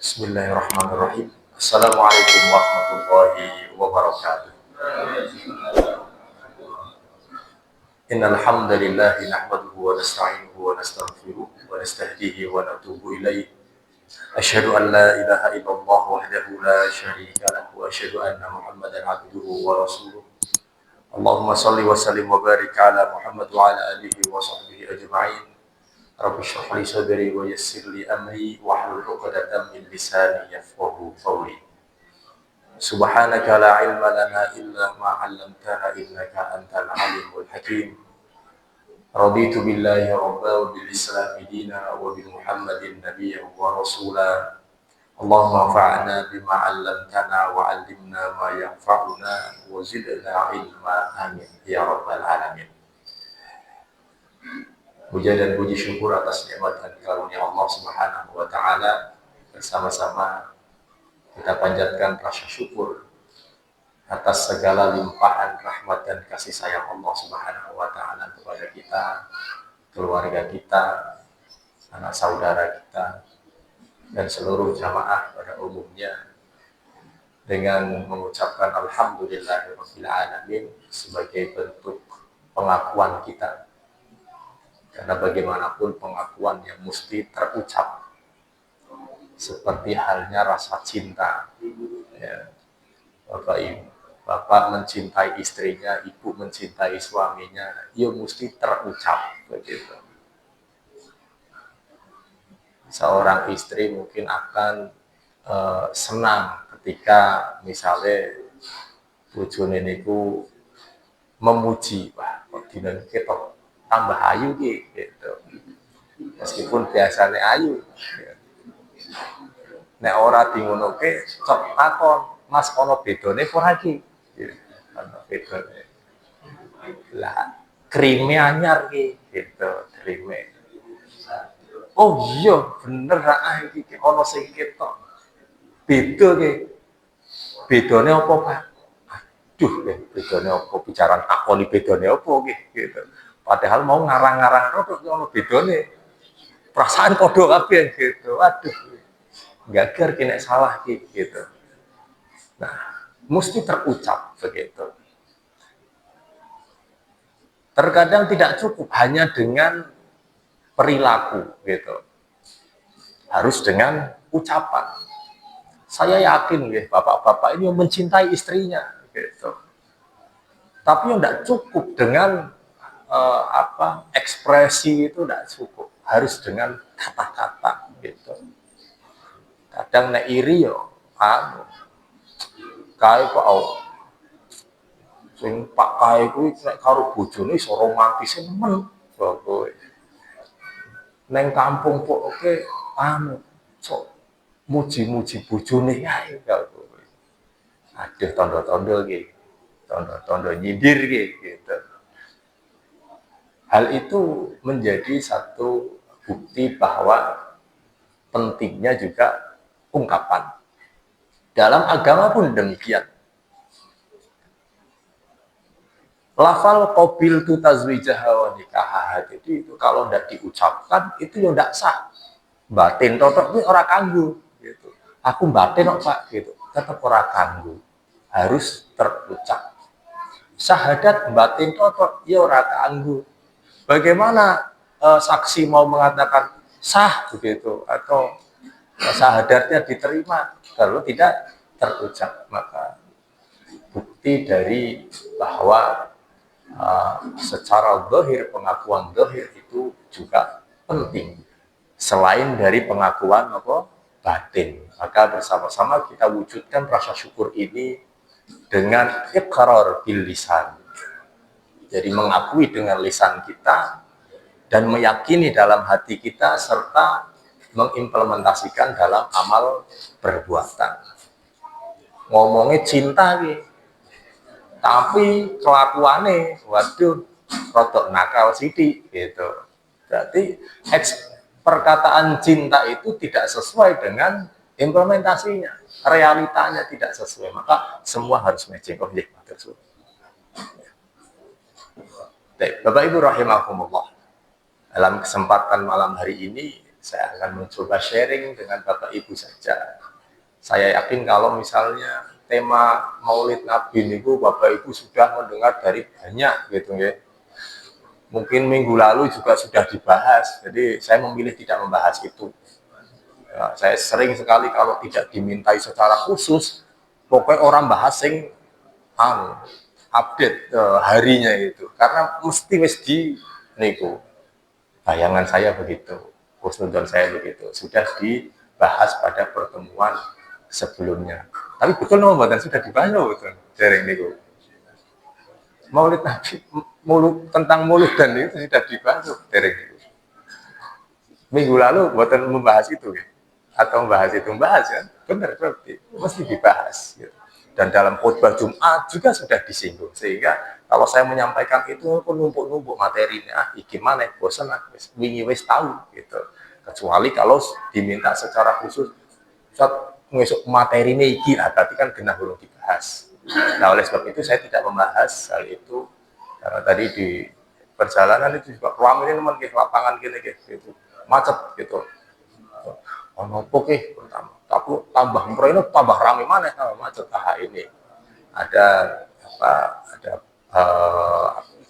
Bismillahirrahmanirrahim. Assalamualaikum warahmatullahi wabarakatuh. Innal hamdalillah nahmaduhu wa nasta'inuhu wa nastaghfiruh wa nastahdihi wa natubu ilaih. Asyhadu an la ilaha illallah wahdahu la syarika lahu wa asyhadu anna Muhammadan abduhu wa rasuluh. Allahumma shalli wa sallim wa barik ala Muhammad wa ala alihi wa sahbihi ajma'in. Rabbi shrah li sadri wa yassir li amri wahlul 'uqdatam min lisani yafqahu qawli. Subhanaka la ilma lana illa ma 'allamtana innaka antal alimul hakim. Raditu billahi rabban wa bil islami dina wa bi Muhammadin nabiyyan wa rasula. Allahumma anfa'na bima 'allamtana wa 'allimna ma yanfa'una wa zidna ilma, amin ya rabbal alamin. Puja dan puji syukur atas nikmat dan karunia Allah Subhanahu wa taala. Bersama-sama kita panjatkan rasa syukur atas segala limpahan rahmat dan kasih sayang Allah Subhanahu wa taala kepada kita, keluarga kita, anak saudara kita, dan seluruh jamaah pada umumnya, dengan mengucapkan alhamdulillahirabbil alamin sebagai bentuk pengakuan kita. Karena bagaimanapun pengakuan yang mesti terucap, seperti halnya rasa cinta, ya. Bapak mencintai istrinya, ibu mencintai suaminya, ya mesti terucap begitu. Seorang istri mungkin akan senang ketika misalnya bojone niku memuji, wah kok dina ketok tambah ayu gitu. Meskipun biasanya ayu. Nek ora dingonoke cok takon, Mas ono bedone ora iki? Ono bedone. Lah, krime anyar gitu, krime. Oh iya, bener iki ono sing ketok. Beda ki. Bedone apa, Pak? Aduh, bedone apa? Bicara takoni bedone apa gitu. Padahal mau ngarang-ngarang rodok ono bedone. Perasaan padha kabeh gitu. Waduh. Gagar kena salah gitu. Nah, mesti terucap begitu. Terkadang tidak cukup hanya dengan perilaku gitu. Harus dengan ucapan. Saya yakin ya, bapak-bapak ini mencintai istrinya gitu. Tapi yang tidak cukup dengan ekspresi itu tidak cukup, harus dengan kata-kata gitu. Kadang nek iri yo kae kok sing Pak kae kuwi nek karo bojone iso romantis nemen kowe. Neng kampung kok oke sok muji-muji bojone ae kowe. Aduh tondo-tondo iki. Tondo-tondo nyindir gitu. Hal itu menjadi satu bukti bahwa pentingnya juga ungkapan. Dalam agama pun demikian. Lafal qabil tu tazwijaha wa nikahaha, jadi itu kalau tidak diucapkan itu ya tidak sah. Batin totok itu ora kanggu gitu. Aku batin kok Pak gitu. Tetap ora kanggu. Harus terucap. Syahadat batin totok ya ora kanggu. Bagaimana saksi mau mengatakan sah begitu atau syahadatnya diterima kalau tidak terucap? Maka bukti dari bahwa secara zahir, pengakuan zahir itu juga penting selain dari pengakuan batin. Maka bersama-sama kita wujudkan rasa syukur ini dengan iqrar bil lisan. Jadi mengakui dengan lisan kita dan meyakini dalam hati kita serta mengimplementasikan dalam amal perbuatan. Ngomongnya cinta tapi kelakuannya waduh rodok nakal sithik gitu. Berarti perkataan cinta itu tidak sesuai dengan implementasinya, realitanya tidak sesuai. Maka semua harus matching. Oh iya, matur. Bapak Ibu rahimakumullah. Dalam kesempatan malam hari ini Saya akan mencoba sharing dengan Bapak Ibu saja. Saya yakin kalau misalnya tema Maulid Nabi niku Bapak Ibu sudah mendengar dari banyak gitu ya. Mungkin minggu lalu juga sudah dibahas, jadi saya memilih tidak membahas itu. Ya, saya sering sekali kalau tidak dimintai secara khusus, pokoknya orang bahas sing update harinya itu, karena mesti niku. Bayangan saya begitu, husnudon saya begitu, sudah dibahas pada pertemuan sebelumnya. Tapi betul nomor dan sudah dibahas betul dari niku. Maulid Nabi, tentang mulut dan itu sudah dibahas dari niku. Minggu lalu buatan membahas itu ya, atau membahas itu membahas ya, benar berarti mesti dibahas. Gitu. Dan dalam khutbah Jumat juga sudah disinggung, sehingga kalau saya menyampaikan itu numpuk-numpuk materinya, gimana bosan wingi wis tahu gitu. Kecuali kalau diminta secara khusus, saat ngesuk materi ini iki lah, berarti kan genah belum dibahas. Nah oleh sebab itu saya tidak membahas hal itu, karena tadi di perjalanan itu juga ruang ini teman ke lapangan gini gitu, macet gitu. Ono pokeh pertama, tapi tambah ini tambah ramai mana tambah macet ini. Ada apa? Ada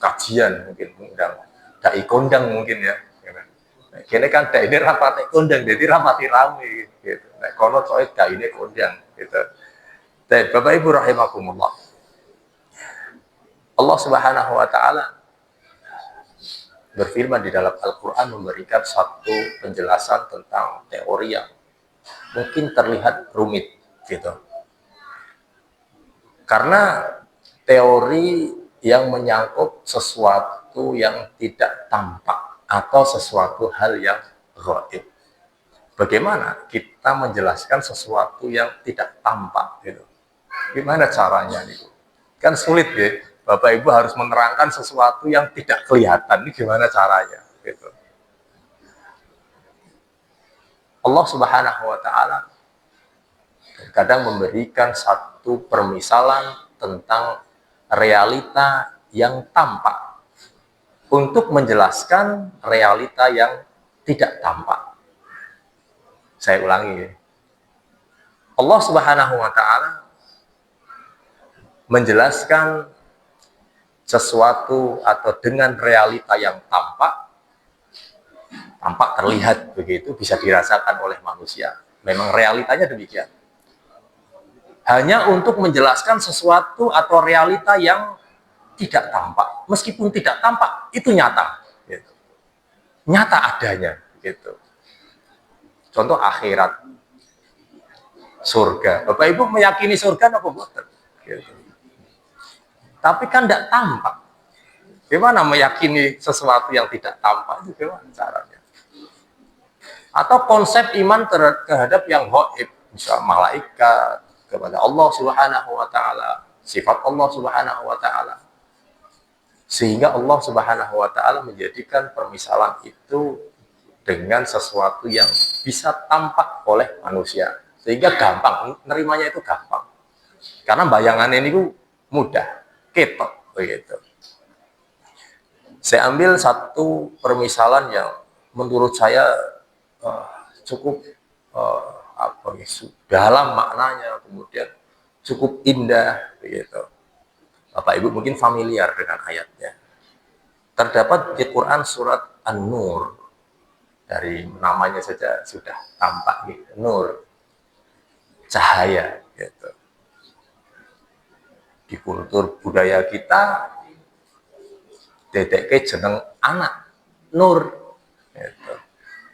kajian mungkin undang dai kondang mungkin ya. Kini kan dai ini rapat kondang, jadi rapati ramai gitu. Nah, kono soal dai ini kondang gitu. Dan Bapak Ibu rahimakumullah, Allah Subhanahu Wa Taala berfirman di dalam Al-Quran memberikan satu penjelasan tentang teori yang mungkin terlihat rumit gitu. Karena teori yang menyangkut sesuatu yang tidak tampak atau sesuatu hal yang gaib. Bagaimana kita menjelaskan sesuatu yang tidak tampak gitu? Gimana caranya gitu? Kan sulit ya. Bapak Ibu harus menerangkan sesuatu yang tidak kelihatan. Ini gimana caranya? Gitu. Allah Subhanahu Wa Taala kadang memberikan satu permisalan tentang realita yang tampak untuk menjelaskan realita yang tidak tampak. Saya ulangi. Allah Subhanahu Wa Taala menjelaskan sesuatu atau dengan realita yang tampak terlihat begitu, bisa dirasakan oleh manusia. Memang realitanya demikian. Hanya untuk menjelaskan sesuatu atau realita yang tidak tampak. Meskipun tidak tampak, itu nyata. Gitu. Nyata adanya. Gitu. Contoh akhirat. Surga. Bapak Ibu meyakini surga apa bukan? Gitu. Tapi kan tidak tampak. Gimana meyakini sesuatu yang tidak tampak? Itu gimana caranya? Atau konsep iman terhadap yang gaib, misal malaikat, kepada Allah Subhanahu Wa Taala, sifat Allah Subhanahu Wa Taala, sehingga Allah Subhanahu Wa Taala menjadikan permisalan itu dengan sesuatu yang bisa tampak oleh manusia, sehingga gampang nerimanya, itu gampang karena bayangan ini mudah ketok begitu. Saya ambil satu permisalan yang menurut saya cukup dalam maknanya, kemudian cukup indah begitu. Bapak Ibu mungkin familiar dengan ayatnya. Terdapat di Quran surat An-Nur, dari namanya saja sudah tampak gitu. Nur, cahaya gitu. Di kultur budaya kita dedeke jeneng anak Nur gitu.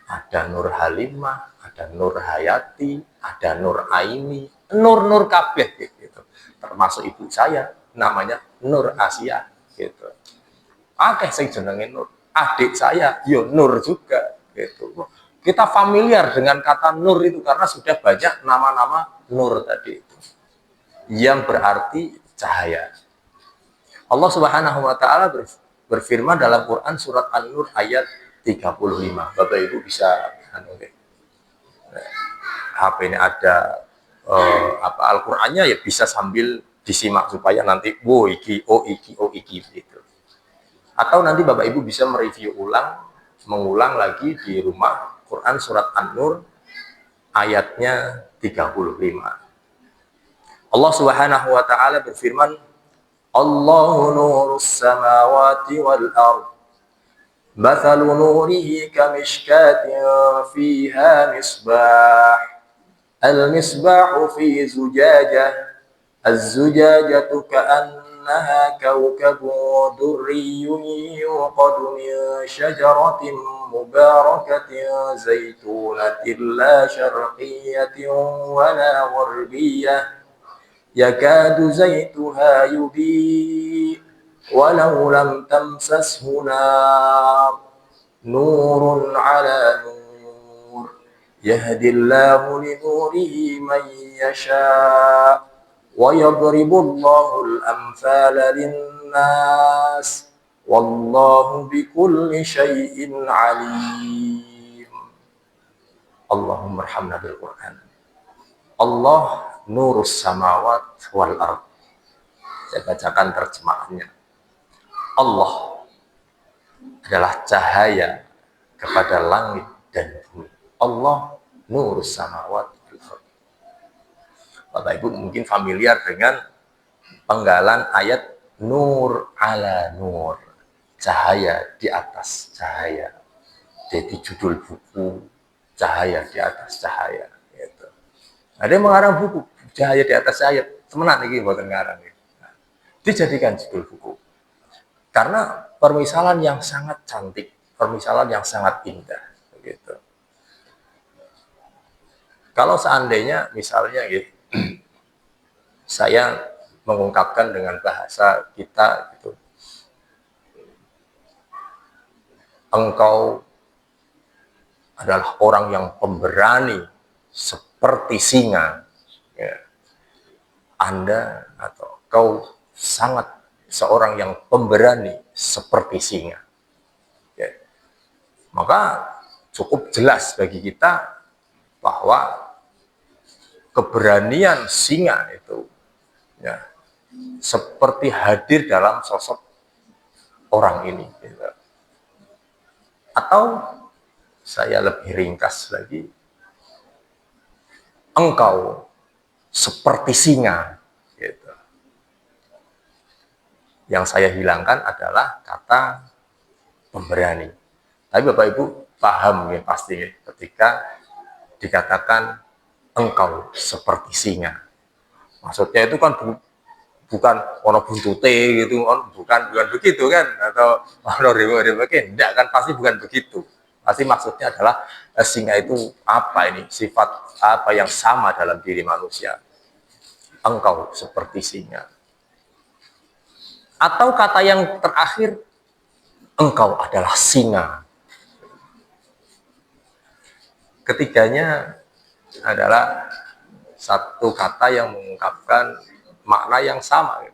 Ada Nur Halimah, ada Nur Hayati, ada Nur Aini, Nur kabeh gitu. Termasuk ibu saya namanya Nur Asia gitu. Akeh sing jenenge Nur. Adik saya yo Nur juga gitu. Kita familiar dengan kata Nur itu karena sudah banyak nama-nama Nur tadi itu, yang berarti cahaya. Allah Subhanahu Wa Taala berfirman dalam Quran surat An-Nur ayat 35. Bapak Ibu bisa HP ini ada Al-Qur'annya ya, bisa sambil disimak supaya nanti iki gitu. Atau nanti Bapak Ibu bisa mereview mengulang lagi di rumah Quran surat An-Nur ayatnya 35. Allah Subhanahu wa taala berfirman, Allahu nurus samawati wal ard. Mathalu nurihi kamishkatin fiha misbah. Al-misbahu fi zujajah. Az-zujajatu ka'annaha kawkabun durriyyun yuqadu min syajaratin mubarakatin zaitunatin la syarqiyyatin wa la gharbiyah. Yakadu zaituha yudhi walau lam tamsashu nar nurun ala nur yahdillahu linurihi man yasha wa yadribullahu al-amthala linnas wallahu bikulli syai'in alim. Allahumma arhamna bil Qur'an. Allah nurus samawat wal ard. Saya bacakan terjemahannya. Allah adalah cahaya kepada langit dan bumi. Allah nurus samawat wal ard. Bapak Ibu mungkin familiar dengan penggalan ayat nur ala nur. Cahaya di atas cahaya. Jadi judul buku cahaya di atas cahaya. Ada yang mengarang buku cahaya di atas cahaya, temenan iki mboten ngarang. Nah, dijadikan judul buku. Karena permisalan yang sangat cantik, permisalan yang sangat indah begitu. Kalau seandainya misalnya gitu, saya mengungkapkan dengan bahasa kita gitu. Engkau adalah orang yang pemberani seperti singa, ya. Anda atau kau sangat seorang yang pemberani seperti singa, ya. Maka cukup jelas bagi kita bahwa keberanian singa itu, ya, seperti hadir dalam sosok orang ini, ya. Atau saya lebih ringkas lagi, engkau seperti singa, gitu. Yang saya hilangkan adalah kata pemberani. Tapi Bapak Ibu paham ya pasti ketika dikatakan engkau seperti singa. Maksudnya itu kan bukan ono buntute gitu, bukan begitu kan, atau ono rewe-rewe, enggak kan, pasti bukan begitu. Pasti maksudnya adalah singa itu apa ini, sifat apa yang sama dalam diri manusia. Engkau seperti singa. Atau kata yang terakhir, engkau adalah singa. Ketiganya adalah satu kata yang mengungkapkan makna yang sama.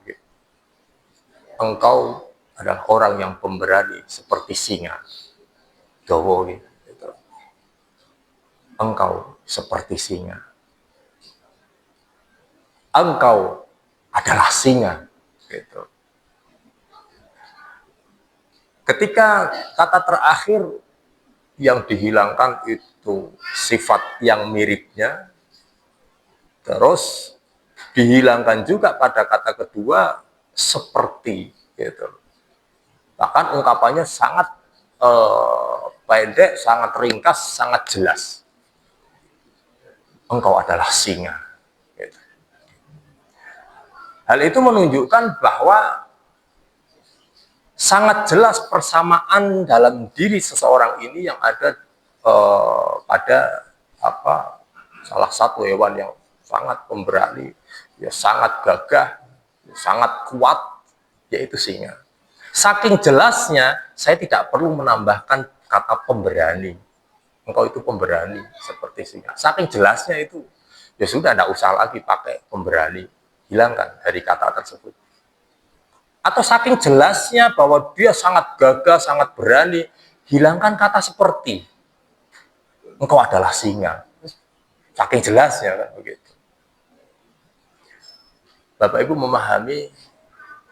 Engkau adalah orang yang pemberani seperti singa. Dawa gitu. Engkau seperti singa. Engkau adalah singa gitu. Ketika kata terakhir yang dihilangkan itu sifat yang miripnya, terus dihilangkan juga pada kata kedua seperti gitu. Bahkan ungkapannya sangat pendek, sangat ringkas, sangat jelas. Engkau adalah singa. Gitu. Hal itu menunjukkan bahwa sangat jelas persamaan dalam diri seseorang ini yang ada pada salah satu hewan yang sangat pemberani, ya sangat gagah, ya sangat kuat, yaitu singa. Saking jelasnya, saya tidak perlu menambahkan kata pemberani. Engkau itu pemberani seperti singa. Saking jelasnya itu, ya sudah, tidak usah lagi pakai pemberani. Hilangkan dari kata tersebut. Atau saking jelasnya bahwa dia sangat gagah, sangat berani, hilangkan kata seperti. Engkau adalah singa. Saking jelasnya kan begitu. Bapak Ibu memahami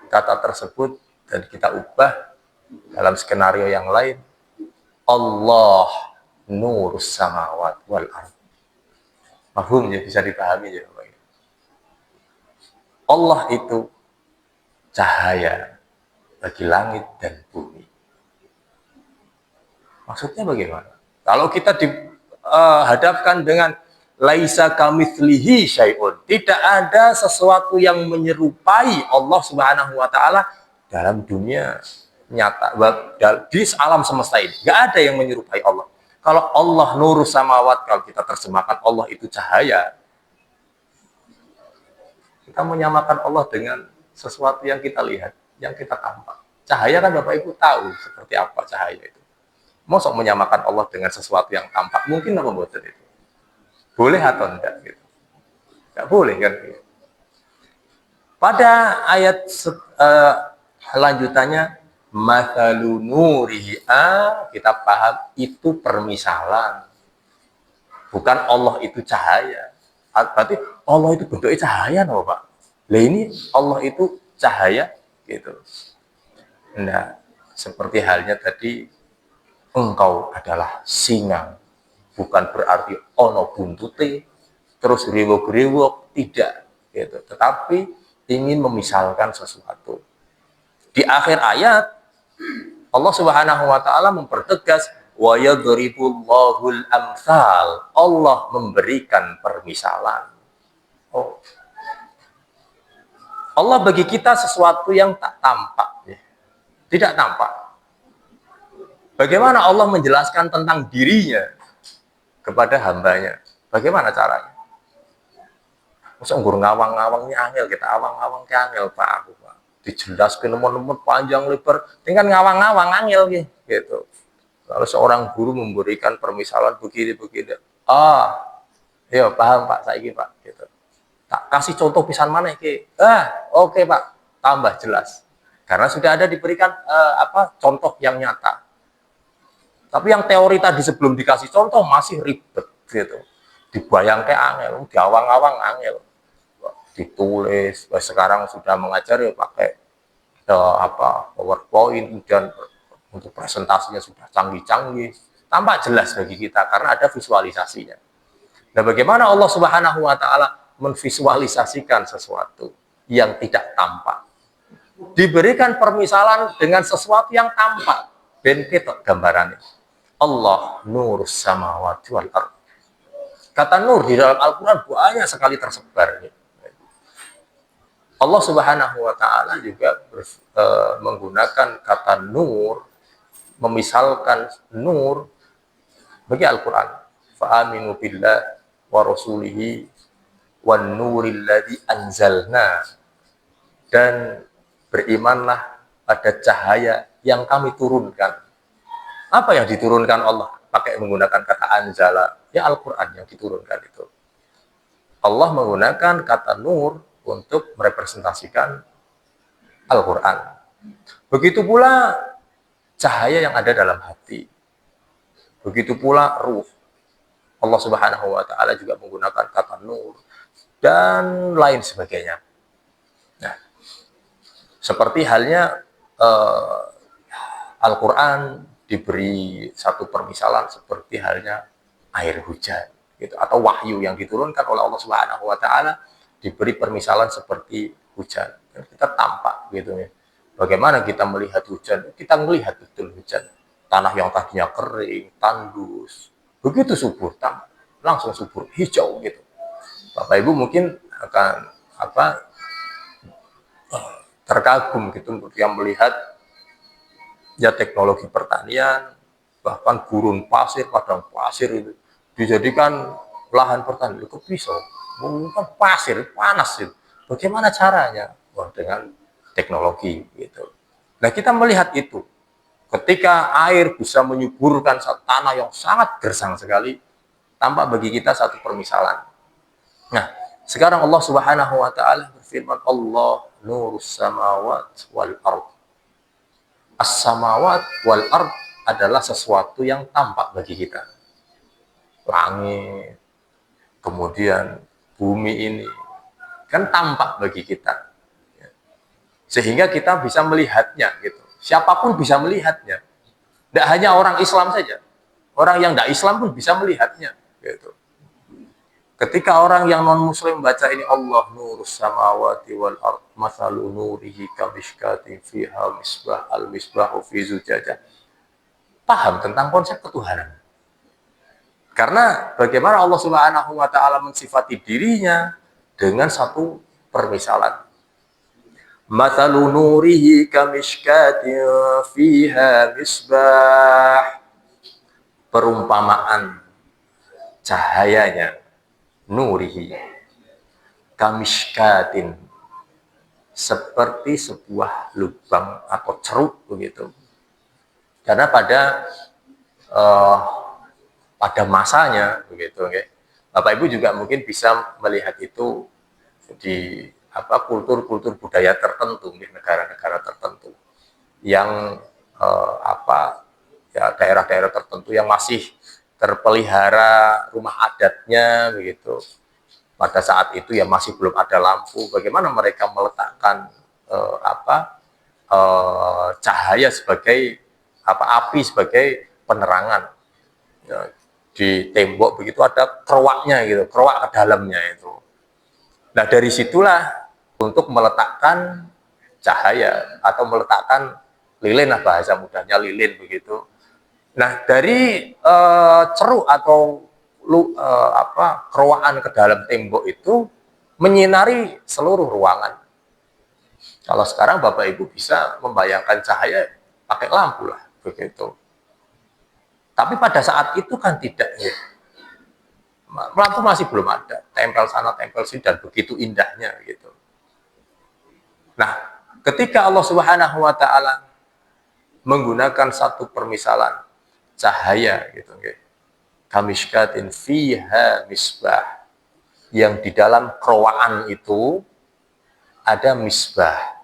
kata tersebut dan kita ubah dalam skenario yang lain. Allah nurus samawat wal ard. Mafhum ya, bisa dipahami ya Bapak. Allah itu cahaya bagi langit dan bumi. Maksudnya bagaimana? Kalau kita dihadapkan dengan laisa kamitslihi syai'un, tidak ada sesuatu yang menyerupai Allah Subhanahu wa taala dalam dunia nyata, di alam semesta ini. Enggak ada yang menyerupai Allah. Kalau Allah nurus samawat, kalau kita terjemahkan Allah itu cahaya, kita menyamakan Allah dengan sesuatu yang kita lihat, yang kita tampak. Cahaya kan Bapak Ibu tahu seperti apa cahaya itu. Mosok menyamakan Allah dengan sesuatu yang tampak, mungkin apa buatan itu? Boleh atau enggak gitu? Enggak boleh kan? Pada ayat lanjutannya, mathalu nurihi, kita paham itu permisalan. Bukan Allah itu cahaya. Berarti Allah itu bentuknya cahaya, no, Pak? Lah ini Allah itu cahaya gitu. Nah, seperti halnya tadi, engkau adalah singa, bukan berarti ono buntute terus riwok-riwok, tidak gitu, tetapi ingin memisalkan sesuatu. Di akhir ayat Allah Subhanahu wa taala mempertegas wa yadribullahul amsal, Allah memberikan permisalan. Oh, Allah bagi kita sesuatu yang tak tampak, tidak tampak. Bagaimana Allah menjelaskan tentang dirinya kepada hambanya? Bagaimana caranya? Masa nggur ngawang-ngawangnya angel, kita awang-awang ke angel Pak aku, Pak. Dijelaskan nomor-nomor panjang lebar, tinggal ngawang-ngawang angel gitu. Kalau seorang guru memberikan permisalan begini-begini, ya paham Pak, saya Pak gitu. Tak kasih contoh pisan mana ki? Oke Pak, tambah jelas. Karena sudah ada diberikan contoh yang nyata. Tapi yang teori tadi sebelum dikasih contoh masih ribet gitu. Dibayangkan angel, diawang-awang angel. Ditulis, sekarang sudah mengajar ya pakai PowerPoint, dan untuk presentasinya sudah canggih-canggih. Tampak jelas bagi kita karena ada visualisasinya. Nah, bagaimana Allah Subhanahu wa taala memvisualisasikan sesuatu yang tidak tampak? Diberikan permisalan dengan sesuatu yang tampak. Ben ketok gambarannya. Allah nurus samawati wal ard. Kata nur di dalam Al-Quran banyak sekali tersebar. Allah Subhanahu wa taala juga menggunakan kata nur, memisalkan nur bagi Al-Quran. Fa'aminu billah wa rasulihi wan nuril ladzi anzalna, dan berimanlah pada cahaya yang kami turunkan. Apa yang diturunkan Allah? Pakai menggunakan kata anzala, ya Al-Quran yang diturunkan itu. Allah menggunakan kata nur untuk merepresentasikan Al-Quran. Begitu pula cahaya yang ada dalam hati. Begitu pula ruh. Allah Subhanahu wa taala juga menggunakan kata nur dan lain sebagainya. Nah, seperti halnya Al-Quran diberi satu permisalan seperti halnya air hujan gitu, atau wahyu yang diturunkan oleh Allah Subhanahu wa taala diberi permisalan seperti hujan. Dan kita tampak gitu ya. Bagaimana kita melihat hujan? Kita melihat betul hujan. Tanah yang tadinya kering, tandus, begitu subur, langsung subur, hijau gitu. Bapak Ibu mungkin akan terkagum gitu yang melihat ya teknologi pertanian, bahkan gurun pasir, padang pasir itu dijadikan lahan pertanian. Kok bisa? Bukan pasir, panas itu. Bagaimana caranya? Wah, dengan teknologi gitu. Nah, kita melihat itu. Ketika air bisa menyuburkan tanah yang sangat gersang sekali, tampak bagi kita satu permisalan. Nah, sekarang Allah Subhanahu wa taala berfirman, Allah nurus samawat wal ard. As-samawat wal ard adalah sesuatu yang tampak bagi kita. Langit, kemudian bumi ini kan tampak bagi kita. Sehingga kita bisa melihatnya gitu. Siapapun bisa melihatnya. Tidak hanya orang Islam saja. Orang yang tidak Islam pun bisa melihatnya. Gitu. Ketika orang yang non-muslim baca ini, Allah nurus samawati wal ard masalu nurihi kamishkatin fiha misbah al misbahu fi zujajah. Paham tentang konsep ketuhanan. Karena bagaimana Allah Subhanahu wa taala mensifati dirinya dengan satu permisalan. Masalu nurihi kamishkatin fiha misbah. Perumpamaan cahayanya nurihi kamishkatin seperti sebuah lubang atau ceruk begitu. Karena pada masanya begitu, okay? Bapak Ibu juga mungkin bisa melihat itu di kultur-kultur budaya tertentu di negara-negara tertentu yang daerah-daerah tertentu yang masih terpelihara rumah adatnya begitu. Pada saat itu ya masih belum ada lampu. Bagaimana mereka meletakkan cahaya sebagai api sebagai penerangan. Ya, di tembok begitu ada kerowaknya gitu, kerowak ke dalamnya itu. Nah dari situlah untuk meletakkan cahaya atau meletakkan lilin lah bahasa mudahnya lilin begitu. Nah dari ceruk atau kerowakan ke dalam tembok itu menyinari seluruh ruangan. Kalau sekarang Bapak Ibu bisa membayangkan cahaya pakai lampu lah begitu. Tapi pada saat itu kan tidak ya. Lampu masih belum ada, tempel sana tempel sini dan begitu indahnya gitu. Nah, ketika Allah Subhanahu wa taala menggunakan satu permisalan cahaya gitu, okay? Kamishkatin fiha misbah, yang di dalam kerowaan itu ada misbah.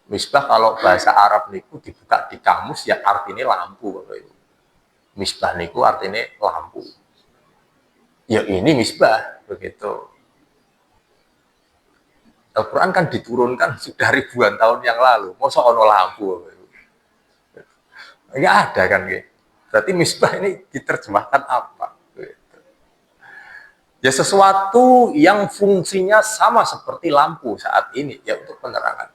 Misbah kalau bahasa Arab niku dibuka di kamus ya artinya lampu. Misbah niku artinya lampu. Ya ini misbah begitu. Al-Quran kan diturunkan sudah ribuan tahun yang lalu. Masa ono lampu? Ya ada kan gitu. Berarti misbah ini diterjemahkan apa? Ya sesuatu yang fungsinya sama seperti lampu saat ini, ya untuk penerangan.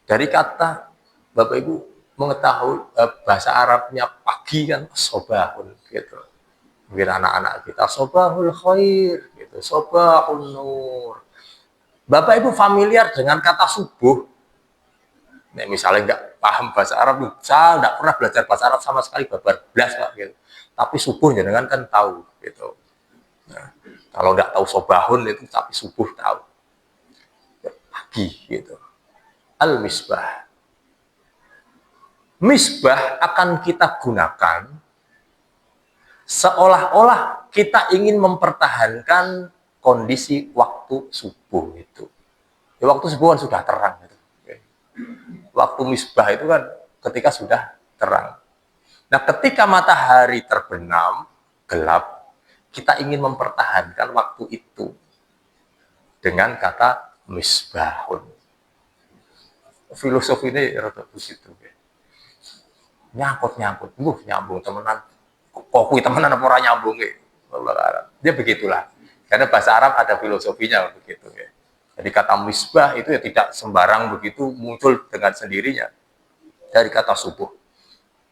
Dari kata Bapak Ibu mengetahui bahasa Arabnya pagi kan sobahun gitu. Mungkin anak-anak kita sobahul khair gitu, sobahun nur. Bapak Ibu familiar dengan kata subuh? Nah, misalnya nggak paham bahasa Arab, saya nggak pernah belajar bahasa Arab sama sekali, babar belas Pak gitu. Tapi subuh jangan kan tahu gitu. Nah, kalau nggak tahu sobahun itu, tapi subuh tahu. Pagi gitu. Al-misbah. Misbah akan kita gunakan seolah-olah kita ingin mempertahankan kondisi waktu subuh itu. Ya, waktu subuh kan sudah terang. Gitu. Waktu misbah itu kan ketika sudah terang. Nah, ketika matahari terbenam, gelap, kita ingin mempertahankan waktu itu dengan kata misbahun. Filosofi ini rada begitu. Nyangkut, nyambung temenan. Kok temenan apa orang nyambung dia begitulah. Karena bahasa Arab ada filosofinya begitu ya. Jadi kata misbah itu ya tidak sembarang begitu muncul dengan sendirinya dari kata subuh.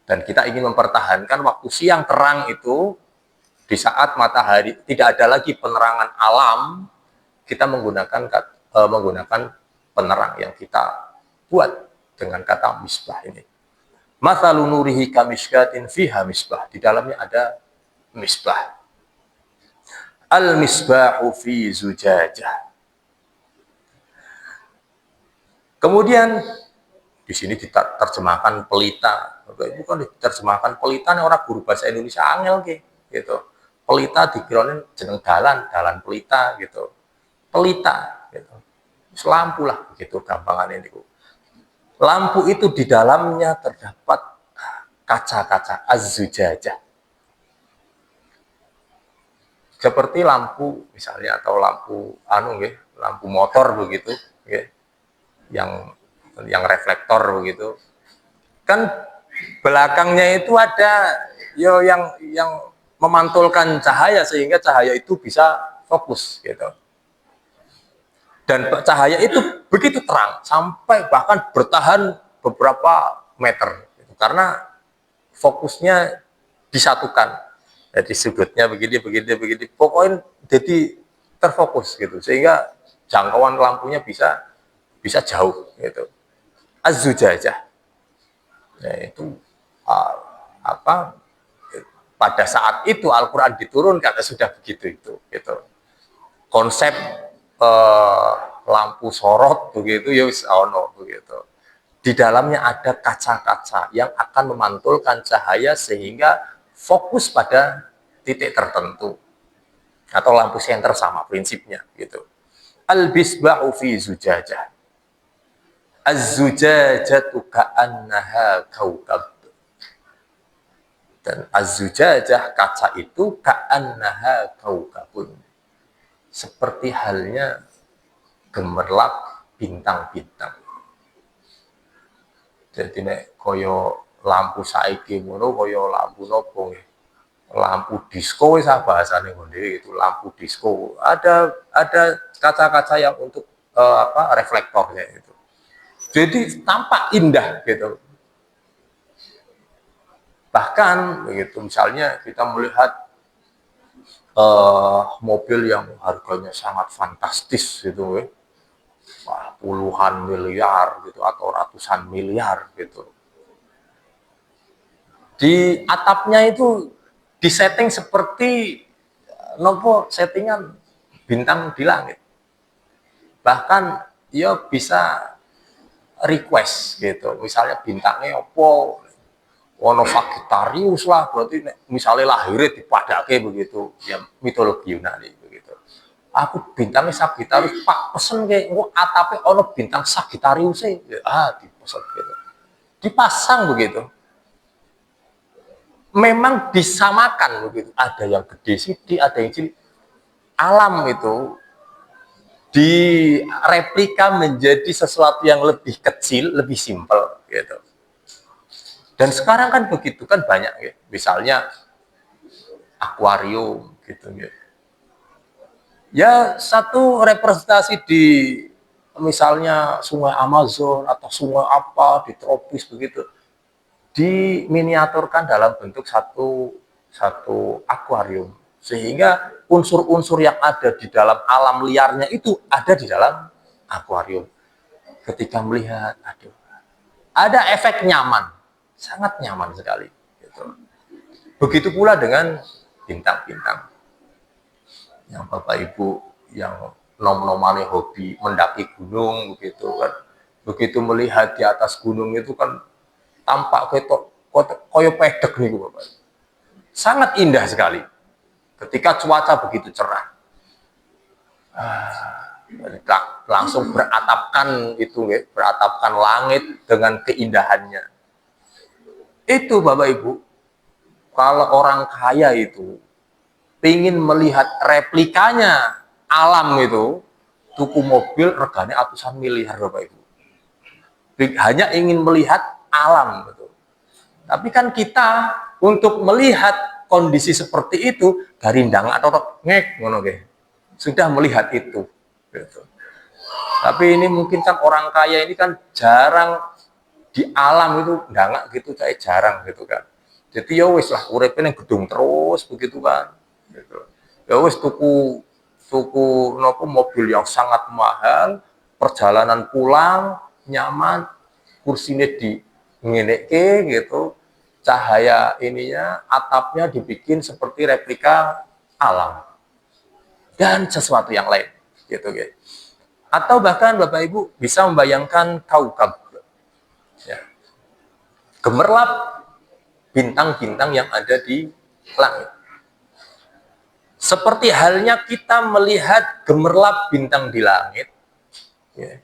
Dan kita ingin mempertahankan waktu siang terang itu di saat matahari tidak ada lagi penerangan alam, kita menggunakan penerang yang kita buat dengan kata misbah ini. Mathalu nurihi kamishkatin fiha misbah. Di dalamnya ada misbah. Al-misbahu fi zujajah. Kemudian di sini diterjemahkan pelita. Bukan diterjemahkan pelita nih orang guru bahasa Indonesia angel gitu. Pelita dikirain jeneng dalan pelita gitu. Pelita gitu. Lampu lah begitu gampangan ini. Lampu itu di dalamnya terdapat kaca-kaca az-zujajah. Seperti lampu misalnya atau lampu lampu motor begitu, yang reflektor begitu. Kan belakangnya itu ada yang memantulkan cahaya sehingga cahaya itu bisa fokus gitu. Dan cahaya itu begitu terang sampai bahkan bertahan beberapa meter gitu. Karena fokusnya disatukan. Jadi sudutnya begini. Pokoknya jadi terfokus gitu sehingga jangkauan lampunya bisa jauh gitu. Az-zujajah. Nah, itu uh, apa pada saat itu Al-Qur'an diturunkan sudah begitu itu gitu. Konsep uh, lampu sorot begitu ya wis ono begitu. Di dalamnya ada kaca-kaca yang akan memantulkan cahaya sehingga fokus pada titik tertentu atau lampu senter sama prinsipnya gitu. Al-bisba'u fi zujajah. Az-zujajatu ka'annaha kaukab. Dan az-zujajah kaca itu ka'annaha kaukabun. Seperti halnya gemerlap bintang-bintang. Jadi nek koyo lampu saiki ngono koyo lampu nopo nggih. Lampu disco wis bahasane ngene itu lampu disco. Ada kaca-kaca yang untuk reflektornya itu. Jadi tampak indah gitu. Bahkan begitu misalnya kita melihat mobil yang harganya sangat fantastis gitu, wah, puluhan miliar gitu atau ratusan miliar gitu. Di atapnya itu disetting seperti nopo settingan bintang di langit. Bahkan ya bisa request gitu. Misalnya bintangnya opo ono Sagittarius lah, berarti misalnya lahirnya dipadake begitu, ya mitologi Yunani begitu. Aku bintangnya Sagittarius, Pak pesen kayak gua atapnya ono bintang Sagittarius sih, dipesen gitu, dipasang begitu. Memang disamakan begitu, ada yang gede sih, ada yang cilik. Alam itu direplika menjadi sesuatu yang lebih kecil, lebih simpel gitu. Dan sekarang kan begitu kan banyak ya. Misalnya akuarium gitu ya. Ya satu representasi di misalnya sungai Amazon atau sungai apa di tropis begitu diminiaturkan dalam bentuk satu akuarium sehingga unsur-unsur yang ada di dalam alam liarnya itu ada di dalam akuarium. Ketika melihat, aduh, ada efek nyaman, sangat nyaman sekali. Gitu. Begitu pula dengan bintang-bintang. Yang Bapak Ibu yang nom-nomane hobi mendaki gunung begitu kan. Begitu melihat di atas gunung itu kan tampak koyo pedek nih Bapak. Sangat indah sekali. Ketika cuaca begitu cerah. Langsung beratapkan itu, beratapkan langit dengan keindahannya. Itu Bapak Ibu, kalau orang kaya itu ingin melihat replikanya alam itu, tuku mobil regane ratusan miliar Bapak Ibu. Hanya ingin melihat alam gitu. Tapi kan kita untuk melihat kondisi seperti itu garindang atau ngek ngono nggih. Sudah melihat itu gitu. Tapi ini mungkin kan orang kaya ini kan jarang di alam itu ndangak gitu kayak jarang gitu kan. Jadi ya wis lah uripin yang gedung terus begitu kan. Gitu. Ya wis tuku nopo mobil yang sangat mahal, perjalanan pulang nyaman, kursinya di ngeneke gitu. Cahaya ininya atapnya dibikin seperti replika alam. Dan sesuatu yang lain gitu guys. Atau bahkan Bapak Ibu bisa membayangkan kaukab. Ya. Gemerlap bintang-bintang yang ada di langit. Seperti halnya kita melihat gemerlap bintang di langit, ya,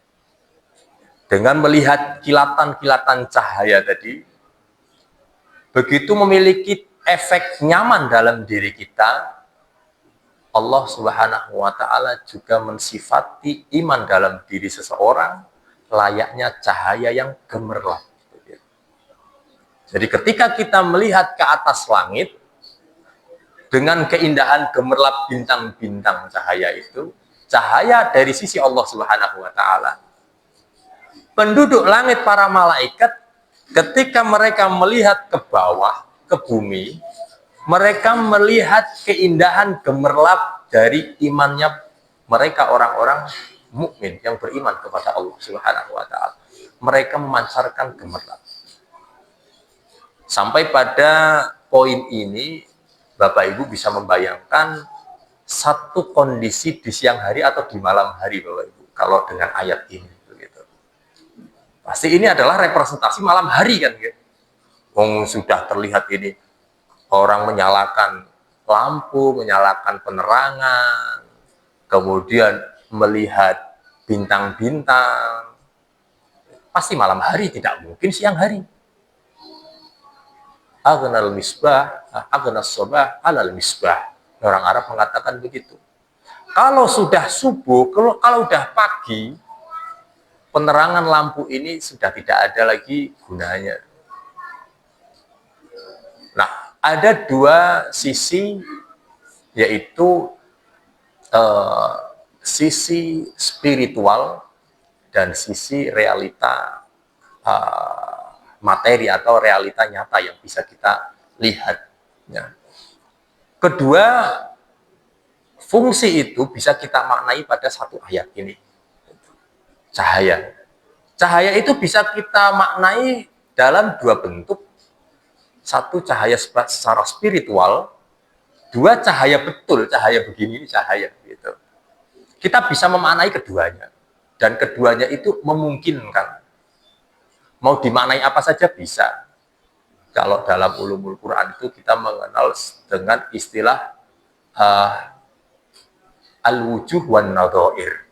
dengan melihat kilatan-kilatan cahaya tadi, begitu memiliki efek nyaman dalam diri kita, Allah Subhanahu wa Ta'ala juga mensifati iman dalam diri seseorang layaknya cahaya yang gemerlap. Jadi ketika kita melihat ke atas langit dengan keindahan gemerlap bintang-bintang cahaya itu, cahaya dari sisi Allah Subhanahu wa taala. Penduduk langit para malaikat ketika mereka melihat ke bawah, ke bumi, mereka melihat keindahan gemerlap dari imannya mereka orang-orang mukmin yang beriman kepada Allah Subhanahu wa taala. Mereka memancarkan gemerlap. Sampai pada poin ini Bapak Ibu bisa membayangkan satu kondisi di siang hari atau di malam hari Bapak Ibu kalau dengan ayat ini begitu. Pasti ini adalah representasi malam hari kan gitu. Sudah terlihat ini orang menyalakan lampu, menyalakan penerangan, kemudian melihat bintang-bintang. Pasti malam hari, tidak mungkin siang hari. Aghnal misbah, aghnas sobah alal misbah. Orang Arab mengatakan begitu. Kalau sudah subuh, kalau sudah pagi, penerangan lampu ini sudah tidak ada lagi gunanya. Nah, ada dua sisi, yaitu sisi spiritual dan sisi realita materi atau realita nyata yang bisa kita lihat. Ya. Kedua fungsi itu bisa kita maknai pada satu ayat ini. Cahaya. Cahaya itu bisa kita maknai dalam dua bentuk. Satu cahaya secara spiritual, dua cahaya betul, cahaya begini, cahaya gitu. Kita bisa memaknai keduanya. Dan keduanya itu memungkinkan. Mau dimaknai apa saja bisa. Kalau dalam ulumul Quran itu kita mengenal dengan istilah al-wujuh wan nadhair.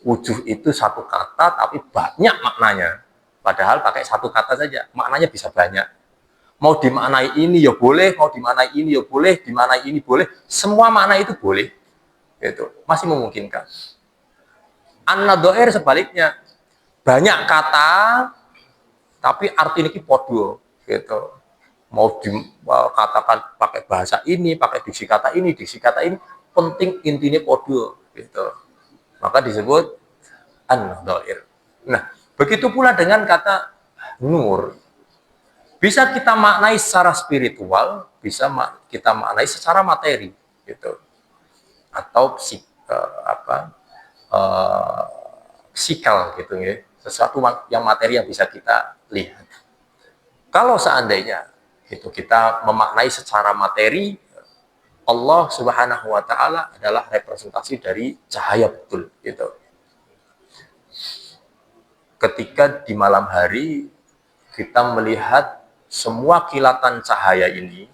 Wujuh itu satu kata tapi banyak maknanya. Padahal pakai satu kata saja, maknanya bisa banyak. Mau dimaknai ini ya boleh, mau dimaknai ini ya boleh, dimaknai ini boleh. Semua makna itu boleh. Gitu. Masih memungkinkan. An-nadhair sebaliknya. Banyak kata tapi arti ini podo gitu. Mau dikatakan pakai bahasa ini, pakai diksi kata ini, penting intinya podo gitu. Maka disebut an-nadhair. Nah, begitu pula dengan kata nur. Bisa kita maknai secara spiritual, bisa kita maknai secara materi gitu. Atau psikal gitu ya. Sesuatu yang materi yang bisa kita lihat. Kalau seandainya itu kita memaknai secara materi, Allah Subhanahu wa taala adalah representasi dari cahaya betul gitu. Ketika di malam hari kita melihat semua kilatan cahaya ini,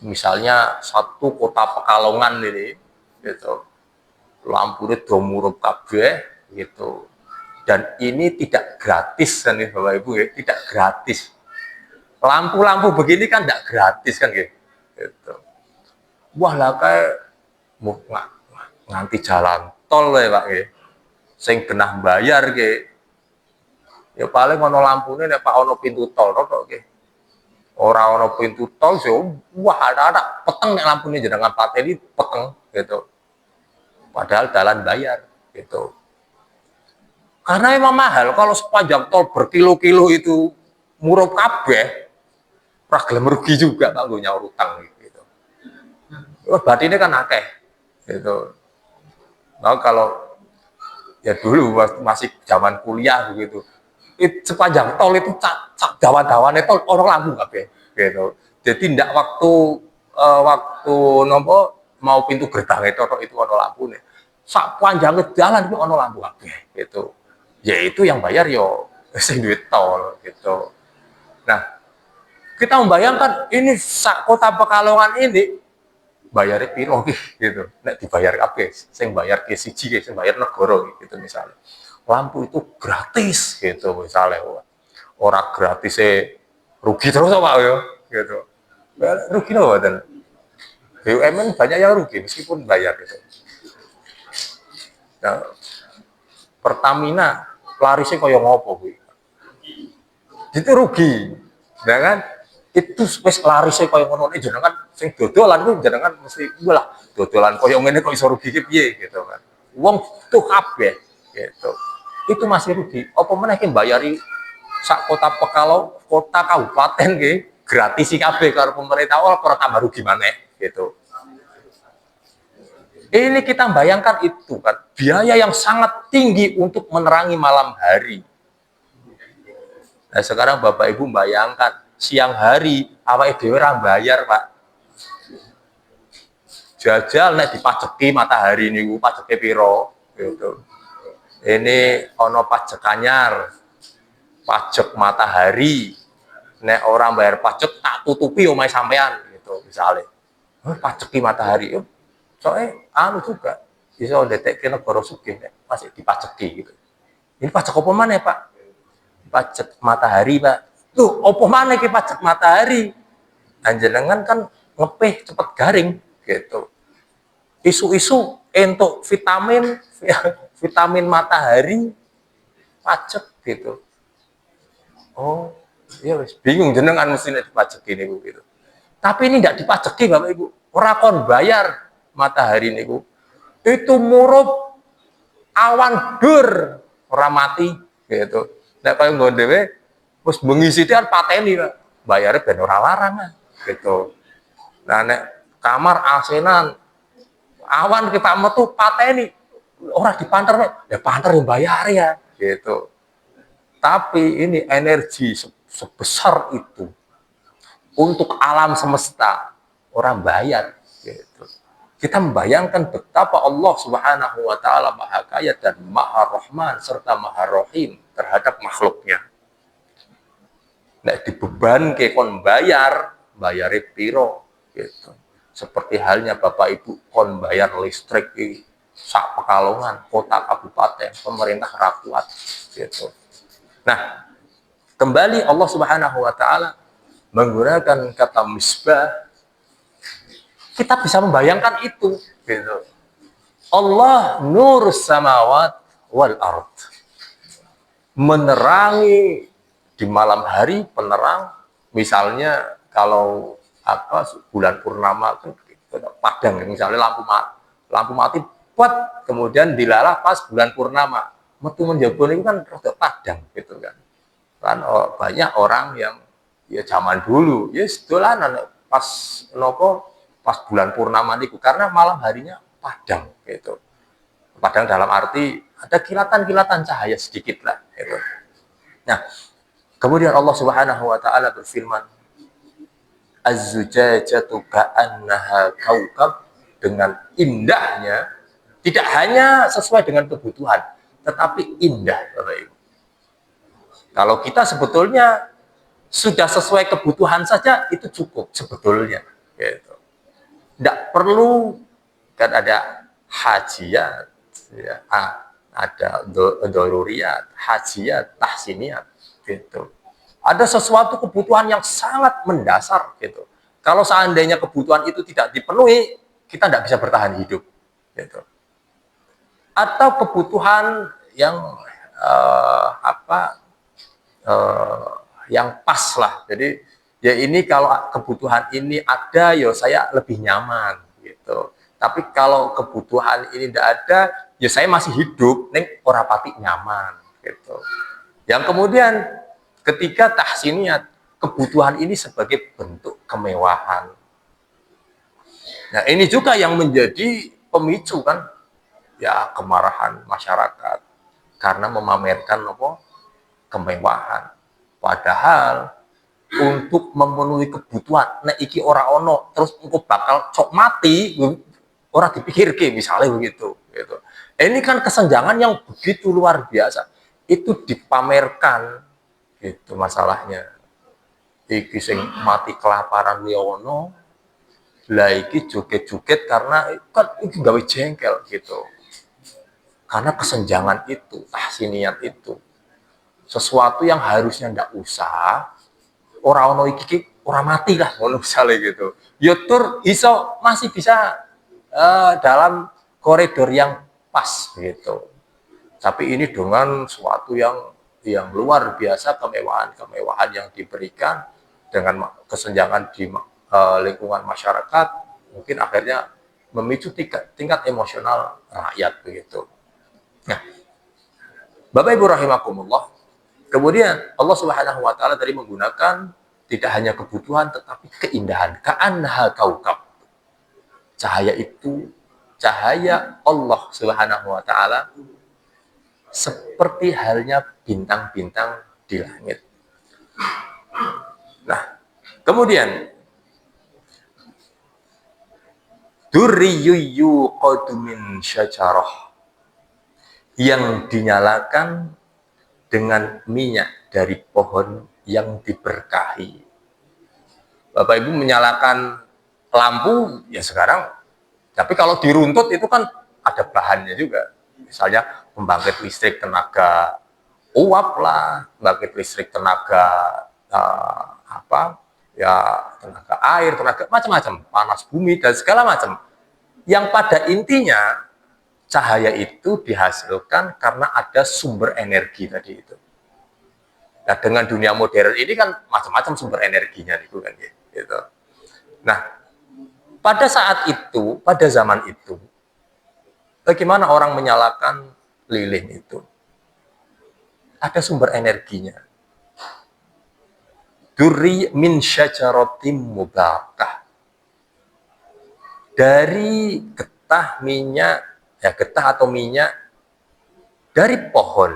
misalnya satu kota Pekalongan ini gitu. Lampunya domurup kabeh gitu. Dan ini tidak gratis kan ya Bapak Ibu ya, tidak gratis. Lampu-lampu begini kan tidak gratis kan gitu. Wah lah kayak nganti jalan tol ya Pak ya. Sing genah bayar ke. Ya paling ono lampune nek Pak ono pintu tol tok ke. Ora ono pintu tol sih wah ada peteng nek lampune jenengan pateni peteng gitu. Padahal jalan bayar gitu. Karena emang mahal, kalau sepanjang tol berkilo-kilo itu murup kabeh, ragilem rugi juga Pak gue nyaur utang gitu. Berarti ini kan akeh gitu. Nah, kalau ya dulu masih zaman kuliah begitu, sepanjang tol itu dawan-dawane tol orang lampu kabeh gitu. Jadi tidak waktu nopo mau pintu gerbang itu ono lampune. Sak panjangnya jalan itu ono lampu kabeh gitu. Yaitu yang bayar yo sing duit tol gitu. Nah, kita membayangkan ini kota Pekalongan ini bayarnya piro gitu. Nek dibayar kabeh, sing bayar ke siji, sing bayar negara gitu misalnya. Lampu itu gratis gitu misalnya. Orang gratis rugi terus Pak yo gitu. Rugi loh mboten. BUMN banyak yang rugi meskipun bayar gitu. Nah, Pertamina larisnya kaya ngopo kuwi. Itu rugi Nah kan itu wis larise koyo ngono jenengan sing dodolan ku jenengan mesti lah dodolan koyo ngene kok iso rugi piye gitu kan. Wong tuh kabeh gitu. Itu masih rugi. Apa meneh ki mbayari sak kota Pekalong, kota kabupaten ki gratis sih kabeh karo pemerintah ora tambah rugi maneh gitu. Ini kita bayangkan itu kan biaya yang sangat tinggi untuk menerangi malam hari. Nah sekarang Bapak Ibu bayangkan siang hari awake dhewe ora bayar, Pak. Jajal nek dipajeki matahari niku pajeke piro gitu. Ini ono pajak anyar, pajak matahari. Nek orang bayar pajak tak tutupi omahe sampean gitu misalnya. Pajeki matahari. Soalnya anu juga bisa ndetekke negara sugih nek masih dipajeki gitu. Ini pajak apa mana Pak? Pajak matahari, Pak. Tuh, apa mana ki pajak matahari? Anjenengan kan ngepeh cepet garing gitu. Isu-isu entuk vitamin vitamin matahari pajak gitu. Oh, iya wis bingung jenengan mesti nek dipajeki niku gitu. Tapi ini tidak dipajeki Bapak Ibu. Ora kon bayar matahari niku. Itu murup awan dur ora mati gitu. Nek kaya nggon dhewe wis bengi sithik kan pateni Pak. Bayare ben ora larang gitu. Nah nek kamar asenan awan kita metu pateni ora dipanter ya panter yang bayar ya gitu. Tapi ini energi sebesar itu untuk alam semesta orang bayar gitu. Kita membayangkan betapa Allah Subhanahu wa taala Maha Kaya dan Maha Rahman serta Maha Rahim terhadap makhluknya. Nek dibeban ke kon bayare piro gitu. Seperti halnya Bapak Ibu kon bayar listrik di sak Pekalongan, kota kabupaten, pemerintah rakyat gitu. Nah, kembali Allah Subhanahu wa taala menggunakan kata misbah, kita bisa membayangkan itu gitu. Allah nur samawat wal ard. Menerangi di malam hari penerang, misalnya kalau bulan purnama kan padang misalnya lampu mati buat kemudian dilalah pas bulan purnama metu menjebol itu kan rada padang gitu kan banyak orang yang ya zaman dulu ya sedolanan pas bulan purnama niku karena malam harinya padang gitu. Padang dalam arti ada kilatan-kilatan cahaya sedikit lah gitu. Nah, kemudian Allah Subhanahu wa taala berfirman, Az-zujajatu ka'annaha kaukab, dengan indahnya tidak hanya sesuai dengan kebutuhan, tetapi indah, Bapak Ibu. Kalau kita sebetulnya sudah sesuai kebutuhan saja itu cukup sebetulnya gitu. Tidak perlu kan ada hajiat ya, ada doruriyat, hajiat, tahsiniyat gitu. Ada sesuatu kebutuhan yang sangat mendasar gitu. Kalau seandainya kebutuhan itu tidak dipenuhi, kita tidak bisa bertahan hidup gitu. Atau kebutuhan yang yang pas lah. Jadi ya ini kalau kebutuhan ini ada, ya saya lebih nyaman gitu. Tapi kalau kebutuhan ini tidak ada, ya saya masih hidup, neng ora pati nyaman gitu. Yang kemudian ketika tahsiniyat, kebutuhan ini sebagai bentuk kemewahan. Nah ini juga yang menjadi pemicu kan, ya kemarahan masyarakat karena memamerkan apa kemewahan. Padahal untuk memenuhi kebutuhan, nek iki ora ono, terus engko bakal cok mati, ora dipikirke misalnya begitu. Gitu. Ini kan kesenjangan yang begitu luar biasa. Itu dipamerkan, itu masalahnya. Iki sing mati kelaparan liyono, lah iki joget-joget karena kan iki gawe jengkel gitu. Karena kesenjangan itu, tahsiniyat itu. Sesuatu yang harusnya ndak usah, orang ono iki orang mati lah kalau misalnya gitu. Yotur iso masih bisa dalam koridor yang pas gitu. Tapi ini dengan suatu yang luar biasa kemewahan yang diberikan dengan kesenjangan di lingkungan masyarakat, mungkin akhirnya memicu tingkat emosional rakyat begitu. Nah, Bapak Ibu rahimakumullah, kemudian Allah Subhanahu wa taala tadi menggunakan tidak hanya kebutuhan tetapi keindahan. Ka'annaha kaukab. Cahaya itu cahaya Allah Subhanahu wa taala seperti halnya bintang-bintang di langit. Nah, kemudian durriyyu qadumin syajarah, yang dinyalakan dengan minyak dari pohon yang diberkahi. Bapak Ibu menyalakan lampu ya sekarang, tapi kalau diruntut itu kan ada bahannya juga. Misalnya pembangkit listrik tenaga uap lah, pembangkit listrik tenaga tenaga air, tenaga macam-macam, panas bumi dan segala macam. Yang pada intinya cahaya itu dihasilkan karena ada sumber energi tadi itu. Nah, dengan dunia modern ini kan macam-macam sumber energinya itu kan gitu. Nah, pada saat itu, pada zaman itu, bagaimana orang menyalakan lilin itu? Ada sumber energinya. Durri min syajaratim mubarakah. Dari getah minyak, getah atau minyak dari pohon.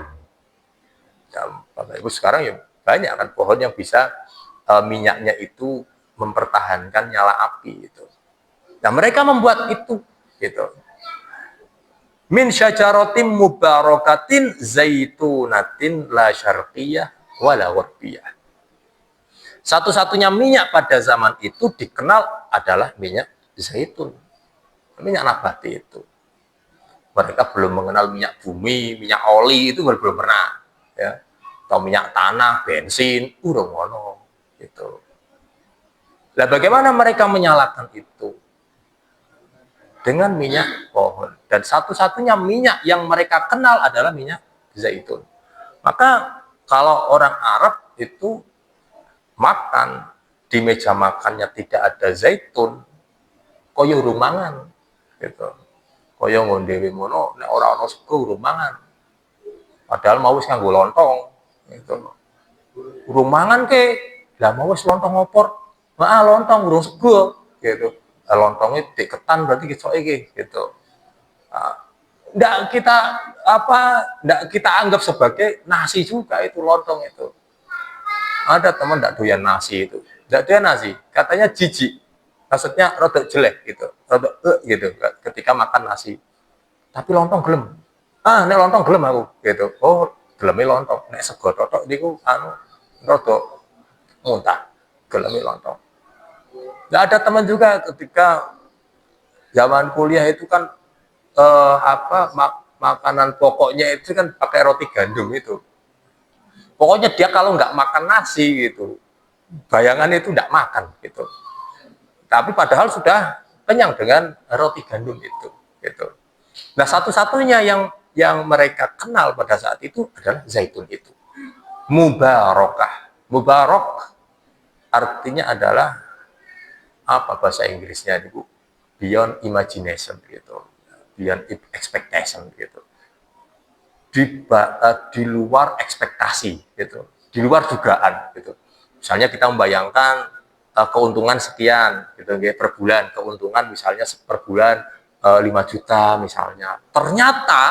Nah, Bapak Ibu sekarang ya banyak kan pohon yang bisa minyaknya itu mempertahankan nyala api itu. Nah, mereka membuat itu gitu. Min syajaratim mubarakatin zaitunatin la syarqiyah wala gharbiyah. Satu-satunya minyak pada zaman itu dikenal adalah minyak zaitun. Minyak nabati itu. Mereka belum mengenal minyak bumi, minyak oli itu belum pernah, ya. Atau minyak tanah, bensin, urung ngono gitu. Nah, bagaimana mereka menyalakan itu? Dengan minyak pohon. Dan satu-satunya minyak yang mereka kenal adalah minyak zaitun. Maka kalau orang Arab itu makan, di meja makannya tidak ada zaitun, koyo rumangan gitu. Koyo ngondewe mono nek ora ana sego rumangan. Padahal mau wis nganggo lontong gitu. Rumangan ke, lah mau wis lontong opor. Heeh, lontong urung sego gitu. Lontongnya diketan berarti kisok iki gitu. Ndak kita anggap sebagai nasi juga itu lontong itu. Ada teman ndak doyan nasi itu. Ndak doyan nasi, katanya jijik. Maksudnya rada jelek gitu. Rada gitu ketika makan nasi. Tapi lontong gelem. Nek lontong gelem aku gitu. Oh, geleme lontong. Nek sego totok niku rada muntah. Geleme lontong. Nggak ada teman juga ketika zaman kuliah itu kan makanan pokoknya itu kan pakai roti gandum itu. Pokoknya dia kalau nggak makan nasi gitu, bayangan itu nggak makan gitu. Tapi padahal sudah kenyang dengan roti gandum itu. Gitu. Nah, satu-satunya yang mereka kenal pada saat itu adalah zaitun itu. Mubarakah. Mubarak artinya adalah apa bahasa Inggrisnya Bu? Beyond imagination gitu. Beyond expectation gitu. Di luar ekspektasi gitu, di luar dugaan gitu. Misalnya kita membayangkan keuntungan sekian gitu per bulan, keuntungan misalnya per bulan 5 juta misalnya. Ternyata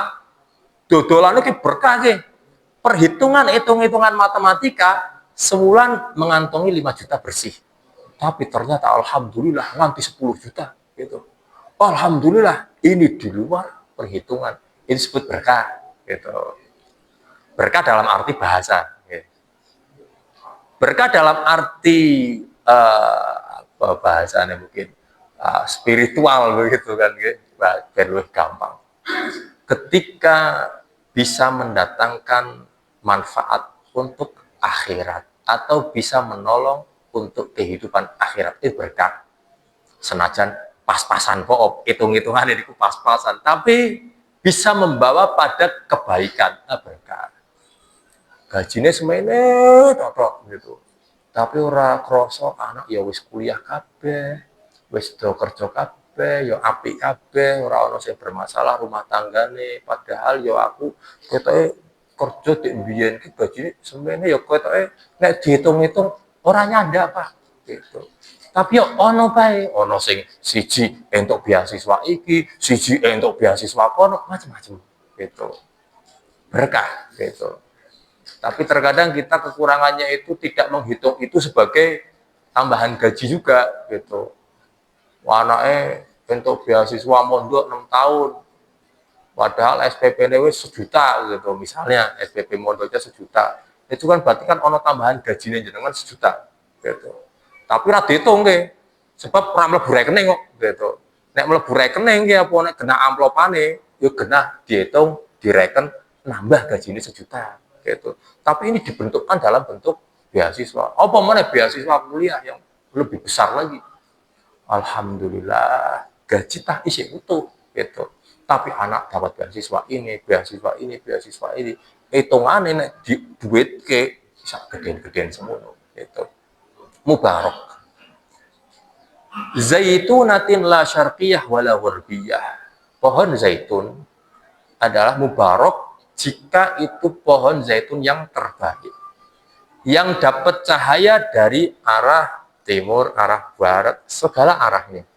dodolannya ki berkah ki. Perhitungan hitung-hitungan matematika sebulan mengantongi 5 juta bersih. Tapi ternyata alhamdulillah nganti 10 juta gitu. Alhamdulillah ini di luar perhitungan. Ini disebut berkah. Gitu. Berkah dalam arti bahasa. Gitu. Berkah dalam arti bahasanya mungkin spiritual begitu kan, gitu. Biar lebih gampang. Ketika bisa mendatangkan manfaat untuk akhirat atau bisa menolong untuk kehidupan akhirat itu berkah. Senajan pas-pasan kok, hitung-hitungan ini pas-pasan, tapi bisa membawa pada kebaikan berkah. Gajinya semene totok gitu. Tapi ora krasa anak ya wis kuliah kabeh, wis do kerja kabeh, ya apik kabeh, ora ana sing bermasalah rumah tanggane. Padahal ya aku ketoke kerja dik mbiyen ki gajine semene ya ketoke nek diitung-itung ora nyandak, Pak, gitu. Tapi yo ono bae, ono sing siji entuk beasiswa iki, siji entuk beasiswa kono, macam-macam gitu. Berkah gitu. Tapi terkadang kita kekurangannya itu tidak menghitung itu sebagai tambahan gaji juga gitu. Anake entuk beasiswa mondok 6 tahun, padahal SPP-ne wis sejuta gitu. Misalnya SPP mondoknya sejuta. Itu kan berarti kan ono tambahan gajinya jenengan sejuta gitu. Tapi ora diitung nggih. Sebab ora mlebu rekening kok gitu. Nek mlebu rekening ki apa nek kena amplopane, yo genah dihitung, direken nambah gajinya sejuta gitu. Tapi ini dibentukkan dalam bentuk beasiswa. Apa mana beasiswa kuliah yang lebih besar lagi. Alhamdulillah gaji tak isi utuh gitu. Tapi anak dapat beasiswa ini, beasiswa ini, beasiswa ini. Hitungannya nek di duit ke bisa gedean-gedean semua gitu. Mubarak. Zaitunatin la syarqiyah wala gharbiyah. Pohon zaitun adalah mubarak jika itu pohon zaitun yang terbaik. Yang dapat cahaya dari arah timur, arah barat, segala arahnya.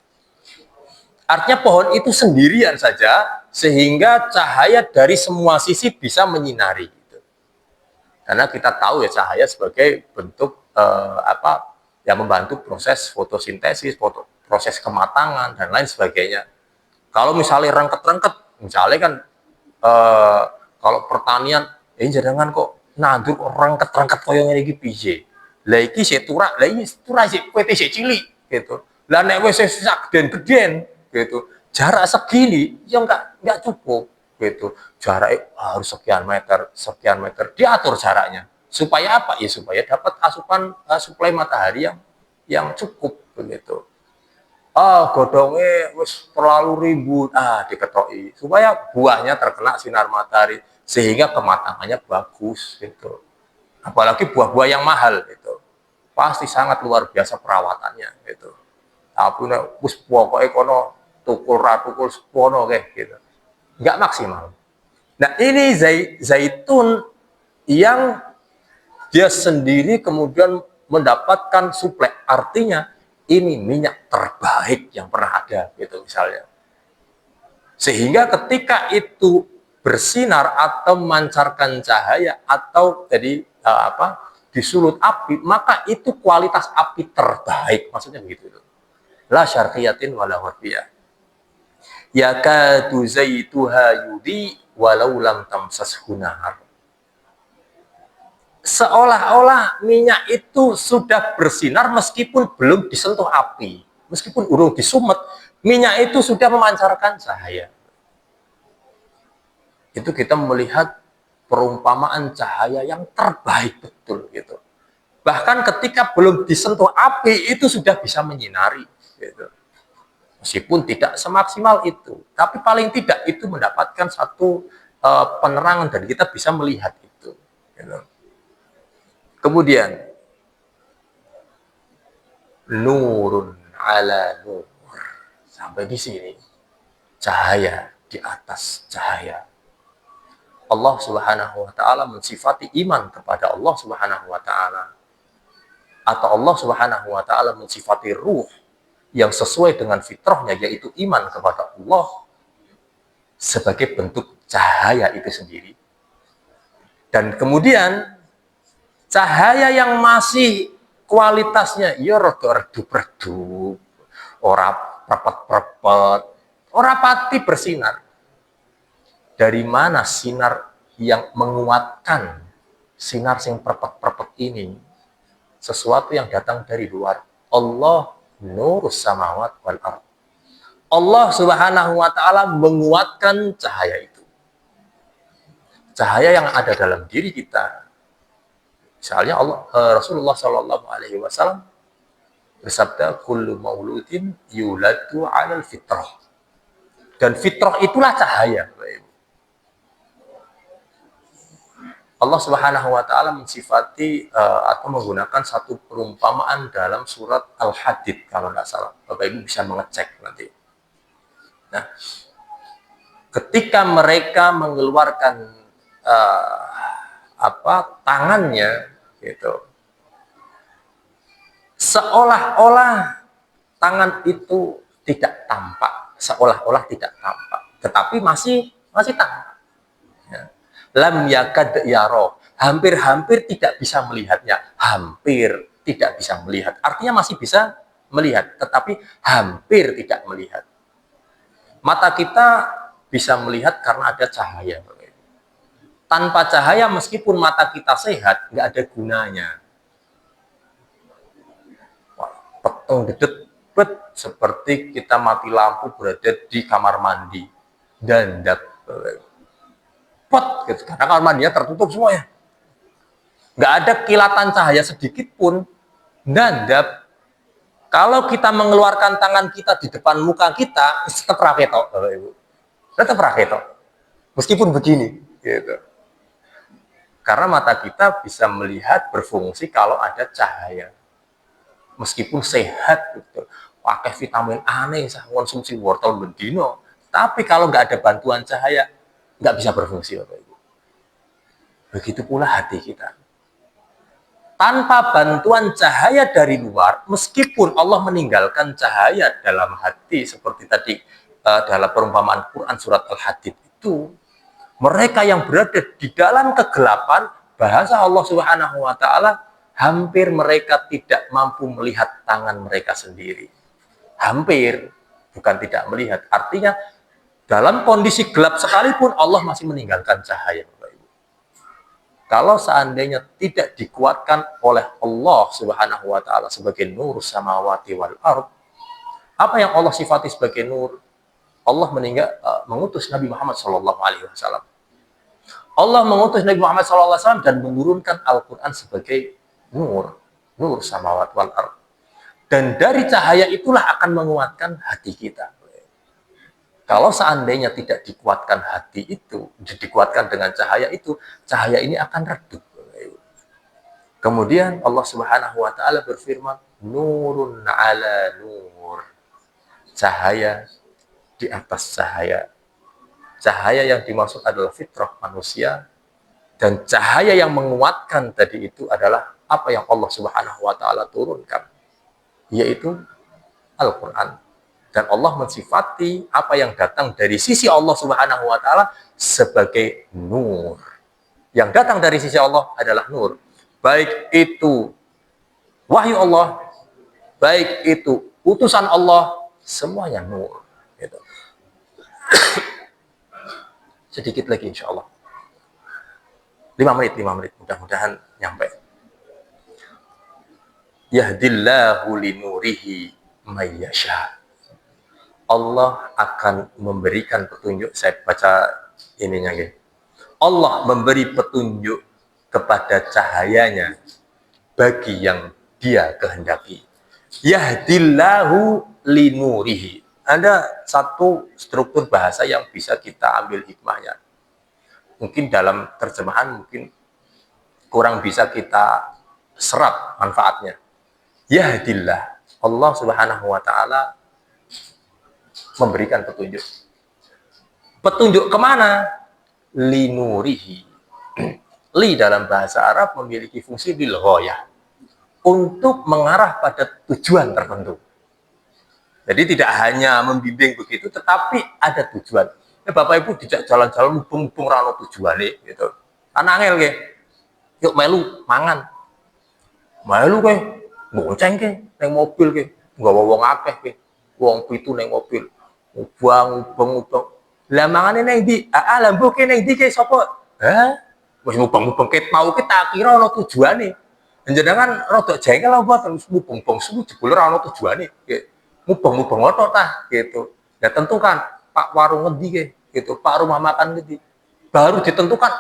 Artinya pohon itu sendirian saja sehingga cahaya dari semua sisi bisa menyinari. Karena kita tahu ya cahaya sebagai bentuk yang membantu proses fotosintesis, proses kematangan dan lain sebagainya. Kalau misalnya rengket-rengket, misalnya kan kalau pertanian, jangan kok nandur kok rengket-rengket koyo ngene iki piye. Lah iki sik turak, lah iki turak sik kowe sik cilik gitu. Lah nek wis sak geden-geden gitu, jarak segini ya enggak cukup gitu. Jaraknya harus sekian meter diatur jaraknya. Supaya apa? Ya supaya dapat asupan suplai matahari yang cukup begitu. Godongnya wis terlalu ribut, diketoki supaya buahnya terkena sinar matahari sehingga kematangannya bagus gitu. Apalagi buah-buah yang mahal gitu. Pasti sangat luar biasa perawatannya gitu. Tapi nek wis pokoke kono tukul sepono kayak gitu. Enggak maksimal. Nah, ini zaitun yang dia sendiri kemudian mendapatkan suplai, artinya ini minyak terbaik yang pernah ada gitu misalnya. Sehingga ketika itu bersinar atau memancarkan cahaya atau jadi disulut api, maka itu kualitas api terbaik, maksudnya begitu. La syarqiyatin wala gharbiyah. Yakadu zaituha yudi walau lam tamsashu nahar. Seolah-olah minyak itu sudah bersinar meskipun belum disentuh api, meskipun urung disumet, minyak itu sudah memancarkan cahaya. Itu kita melihat perumpamaan cahaya yang terbaik betul gitu. Bahkan ketika belum disentuh api itu sudah bisa menyinari gitu. Meskipun tidak semaksimal itu, tapi paling tidak itu mendapatkan satu penerangan dan kita bisa melihat itu gitu. Kemudian nurun ala nur, sampai di sini cahaya di atas cahaya. Allah Subhanahu wa taala mensifati iman kepada Allah Subhanahu wa taala, atau Allah Subhanahu wa taala mensifati ruh yang sesuai dengan fitrahnya, yaitu iman kepada Allah sebagai bentuk cahaya itu sendiri. Dan kemudian cahaya yang masih kualitasnya ya rada redup-redup, ora prepet-prepet, ora pati bersinar. Dari mana sinar yang menguatkan sinar sing prepet-prepet ini? Sesuatu yang datang dari luar. Allah nurus samawat wal ardh. Allah Subhanahu wa taala menguatkan cahaya itu. Cahaya yang ada dalam diri kita. Misalnya Rasulullah Shallallahu Alaihi Wasallam bersabda, "Kullu mauludin yuladu 'alal fitrah." Dan fitrah itulah cahaya. Allah Subhanahu wa taala mensifati atau menggunakan satu perumpamaan dalam surat Al-Hadid kalau tidak salah. Bapak Ibu bisa mengecek nanti. Nah, ketika mereka mengeluarkan tangannya gitu, seolah-olah tangan itu tidak tampak, seolah-olah tidak tampak, tetapi masih tampak. Ya. Lam yakad yaro, hampir-hampir tidak bisa melihatnya, hampir tidak bisa melihat. Artinya masih bisa melihat, tetapi hampir tidak melihat. Mata kita bisa melihat karena ada cahaya. Tanpa cahaya, meskipun mata kita sehat, nggak ada gunanya. Peteng dedet, seperti kita mati lampu berada di kamar mandi. Dandap. Gitu. Karena kamar mandinya tertutup semuanya. Nggak ada kilatan cahaya sedikit pun. Dandap. Kalau kita mengeluarkan tangan kita di depan muka kita, tetap raketok, Bapak Ibu. Tetap raketok. Meskipun begini. Gitu. Karena mata kita bisa melihat berfungsi kalau ada cahaya. Meskipun sehat, gitu. Pakai vitamin aneh, konsumsi wortel bendino. Tapi kalau nggak ada bantuan cahaya, nggak bisa berfungsi, Bapak Ibu. Begitu pula hati kita. Tanpa bantuan cahaya dari luar, meskipun Allah meninggalkan cahaya dalam hati, seperti tadi dalam perumpamaan Quran surat Al-Hadid itu, mereka yang berada di dalam kegelapan, bahasa Allah Subhanahu wa taala, hampir mereka tidak mampu melihat tangan mereka sendiri. Hampir, bukan tidak melihat. Artinya, dalam kondisi gelap sekalipun Allah masih meninggalkan cahaya. Kalau seandainya tidak dikuatkan oleh Allah Subhanahu wa taala sebagai nur samawati wal ard, apa yang Allah sifati sebagai nur? Allah mengutus Nabi Muhammad SAW. Allah mengutus Nabi Muhammad SAW dan menurunkan Al-Quran sebagai nur samawati wal ard. Dan dari cahaya itulah akan menguatkan hati kita. Kalau seandainya tidak dikuatkan hati itu, dikuatkan dengan cahaya itu, cahaya ini akan redup. Kemudian Allah Subhanahu wa taala berfirman, nurun ala nur. Cahaya di atas cahaya. Cahaya yang dimaksud adalah fitrah manusia, dan cahaya yang menguatkan tadi itu adalah apa yang Allah Subhanahu wa taala turunkan, yaitu Al-Qur'an. Dan Allah mensifati apa yang datang dari sisi Allah Subhanahu wa taala sebagai nur. Yang datang dari sisi Allah adalah nur. Baik itu wahyu Allah, baik itu utusan Allah, semuanya nur. Gitu. Sedikit lagi insya Allah. 5 menit. Mudah-mudahan nyampe. Yahdillahu linurihi mayyasha. Allah akan memberikan petunjuk. Saya baca ininya ya. Allah memberi petunjuk kepada cahayanya bagi yang Dia kehendaki. Yahdillahu linurihi. Ada satu struktur bahasa yang bisa kita ambil hikmahnya. Mungkin dalam terjemahan mungkin kurang bisa kita serap manfaatnya. Yahdillah. Allah Subhanahu wa taala memberikan petunjuk. Petunjuk kemana? Linurihi. Li dalam bahasa Arab memiliki fungsi lil ghayah, untuk mengarah pada tujuan tertentu. Jadi tidak hanya membimbing begitu, tetapi ada tujuan. Bapak Ibu tidak jalan-jalan mubeng-mubeng rano tujuane gitu. Anangel ke. Yuk melu mangan. Melu ke, gonceng ke neng mobil ke, nggawa wong akeh ke. Wong pitu neng mobil. Ubang. Lah mangane neng ndi? Lah mbuh ke neng ndi ke sapa? Hah? Wis mubeng-mubeng ket mau ke tak kira ana tujuane. Njenengan rada jengkel apa terus mubeng-mubeng suwi jebule ora ana tujuane. Mubeng-mubeng otot tah gitu. Ya tentukan Pak warung ngendi ke gitu, Pak rumah makan ngendi. Baru ditentukan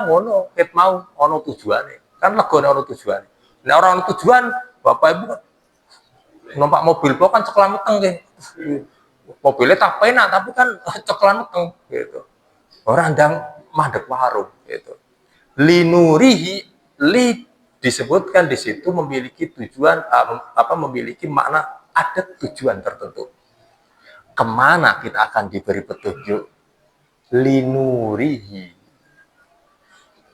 ngono ket mau ana tujuane. Kan legone ana tujuane. Nek ora ana tujuan, Bapak Ibu numpak mobil kok kan ceklan meteng ke. Mobilnya tak penak tapi kan ceklan meteng gitu. Orang ndang mandek warung gitu. Linurihi, li disebutkan di situ memiliki tujuan, memiliki makna, ada tujuan tertentu. Kemana kita akan diberi petunjuk? Linurihi,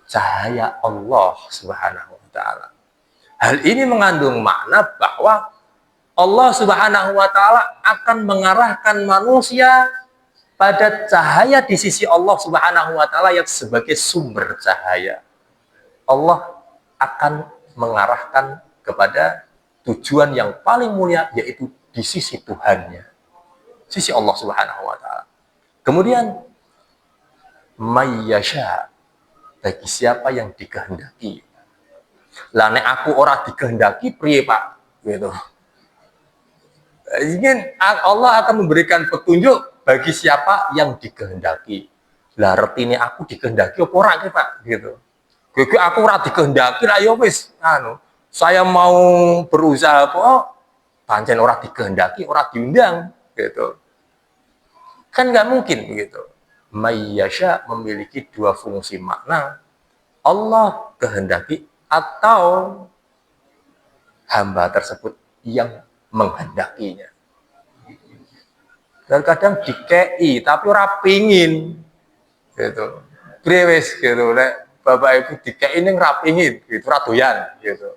cahaya Allah Subhanahu wa Ta'ala. Hal ini mengandung makna bahwa Allah Subhanahu wa Ta'ala akan mengarahkan manusia pada cahaya di sisi Allah Subhanahu wa Ta'ala yang sebagai sumber cahaya. Allah akan mengarahkan kepada tujuan yang paling mulia, yaitu di sisi Tuhannya, sisi Allah Subhanahu wa Ta'ala. Kemudian mayyasha, bagi siapa yang dikehendaki. Lah nek aku ora dikehendaki priye, Pak? Gitu. Ingin Allah akan memberikan petunjuk bagi siapa yang dikehendaki. Lah retine aku dikehendaki apa ora ki, Pak? Gitu. Gege aku ora dikehendaki lah ya wis anu. Saya mau berusaha apa? Pancen ora dikehendaki, ora diundang gitu. Kan nggak mungkin begitu. Mayyasha memiliki dua fungsi makna. Allah kehendaki atau hamba tersebut yang menghendakinya. Dan kadang dikei tapi ora pingin gitu. Brewes gitu nek bapak ibu dikei ning ra pingin gitu, ra doyan gitu.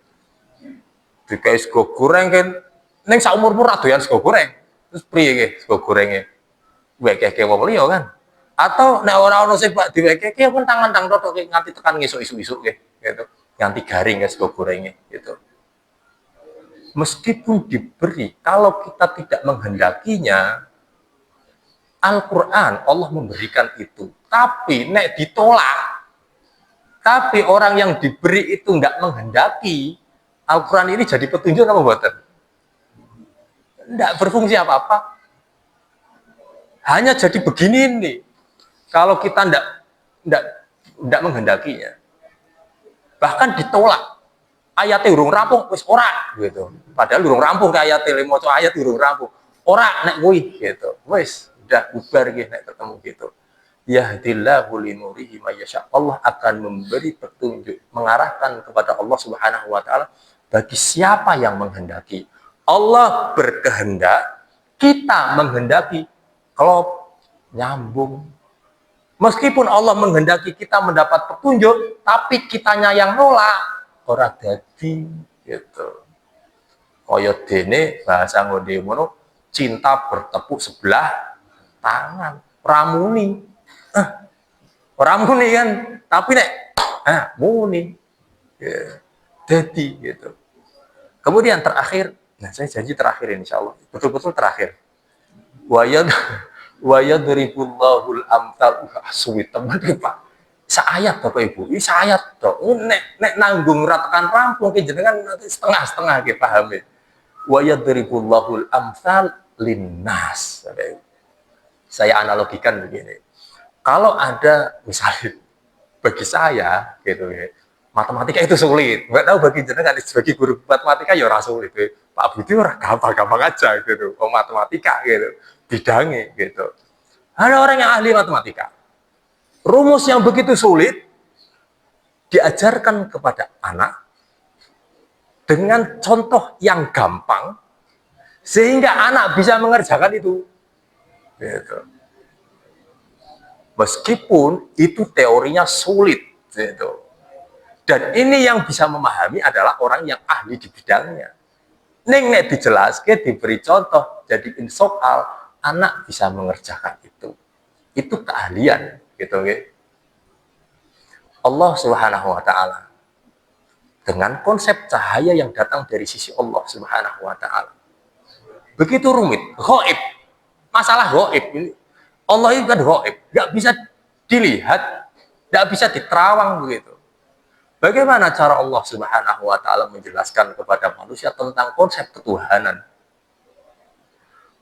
Dikei sego goreng kan ning saumurmu ra doyan sego goreng. Terus priye nggih sego gorenge? Wekeke wong liya kan. Atau nek ora ono sing bak diwekeke pun tangan-tangan totok nganti tekan ngesuk-isuk gitu. Nganti garing ya sego gorenge gitu. Meskipun diberi, kalau kita tidak menghendakinya, Al-Quran, Allah memberikan itu. Tapi, nek ditolak, tapi orang yang diberi itu nggak menghendaki, Al-Quran ini jadi petunjuk apa buatan? Nggak berfungsi apa-apa. Hanya jadi begini nih, kalau kita nggak menghendakinya. Bahkan ditolak. Ayatnya urung rampung, wis ora gitu. Padahal urung rampung ke ayatnya, maca ayat urung rampung. Ora nek kuwi gitu. Wis udah bubar nggih nek ketemu gitu. Yahdillahu linurihi mayyasha. Allah akan memberi petunjuk, mengarahkan kepada Allah Subhanahu wa Ta'ala bagi siapa yang menghendaki. Allah berkehendak, kita menghendaki. Kalau nyambung, meskipun Allah menghendaki kita mendapat petunjuk, tapi kitanya yang nolak, ora dadi gitu. Kaya dene bahasa ngonde mono, cinta bertepuk sebelah tangan. Ramuni. Ramuni kan, tapi nek muni. Ya, dadi gitu. Kemudian terakhir, nah saya janji terakhir insyaallah. Betul-betul terakhir. Wa yadribullahul amthal. Suwit teman Pak. Saayat Bapak Ibu, ini saayat toh. Nek nanggung ratakan rampung ke jenengan nanti setengah-setengah ke paham ya. Wa yadribullahul amsal linnas. Saya analogikan begini. Kalau ada misalnya bagi saya gitu ya, matematika itu sulit. Enggak tahu bagi jenengan sebagai guru matematika ya ora sulit. Ya. Pak Budi ora gampang-gampang aja gitu. Oh matematika gitu, bidangnya gitu. Ada orang yang ahli matematika. Rumus yang begitu sulit diajarkan kepada anak dengan contoh yang gampang sehingga anak bisa mengerjakan itu. Gitu. Meskipun itu teorinya sulit, gitu. Dan ini yang bisa memahami adalah orang yang ahli di bidangnya. Nek dijelaskan, diberi contoh, jadi soal anak bisa mengerjakan itu. Itu keahlian. Gitu, okay? Allah Subhanahu wa Ta'ala dengan konsep cahaya yang datang dari sisi Allah Subhanahu wa Ta'ala begitu rumit, ghaib, masalah ghaib ini. Allah itu kan ghaib, nggak bisa dilihat, nggak bisa diterawang begitu. Bagaimana cara Allah Subhanahu wa Ta'ala menjelaskan kepada manusia tentang konsep ketuhanan?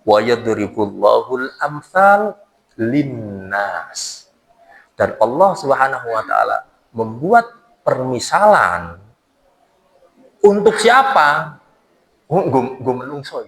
Wa yadribullahul amsal linnas. Dan Allah Subhanahu wa Ta'ala membuat permisalan untuk siapa? Gue menungso.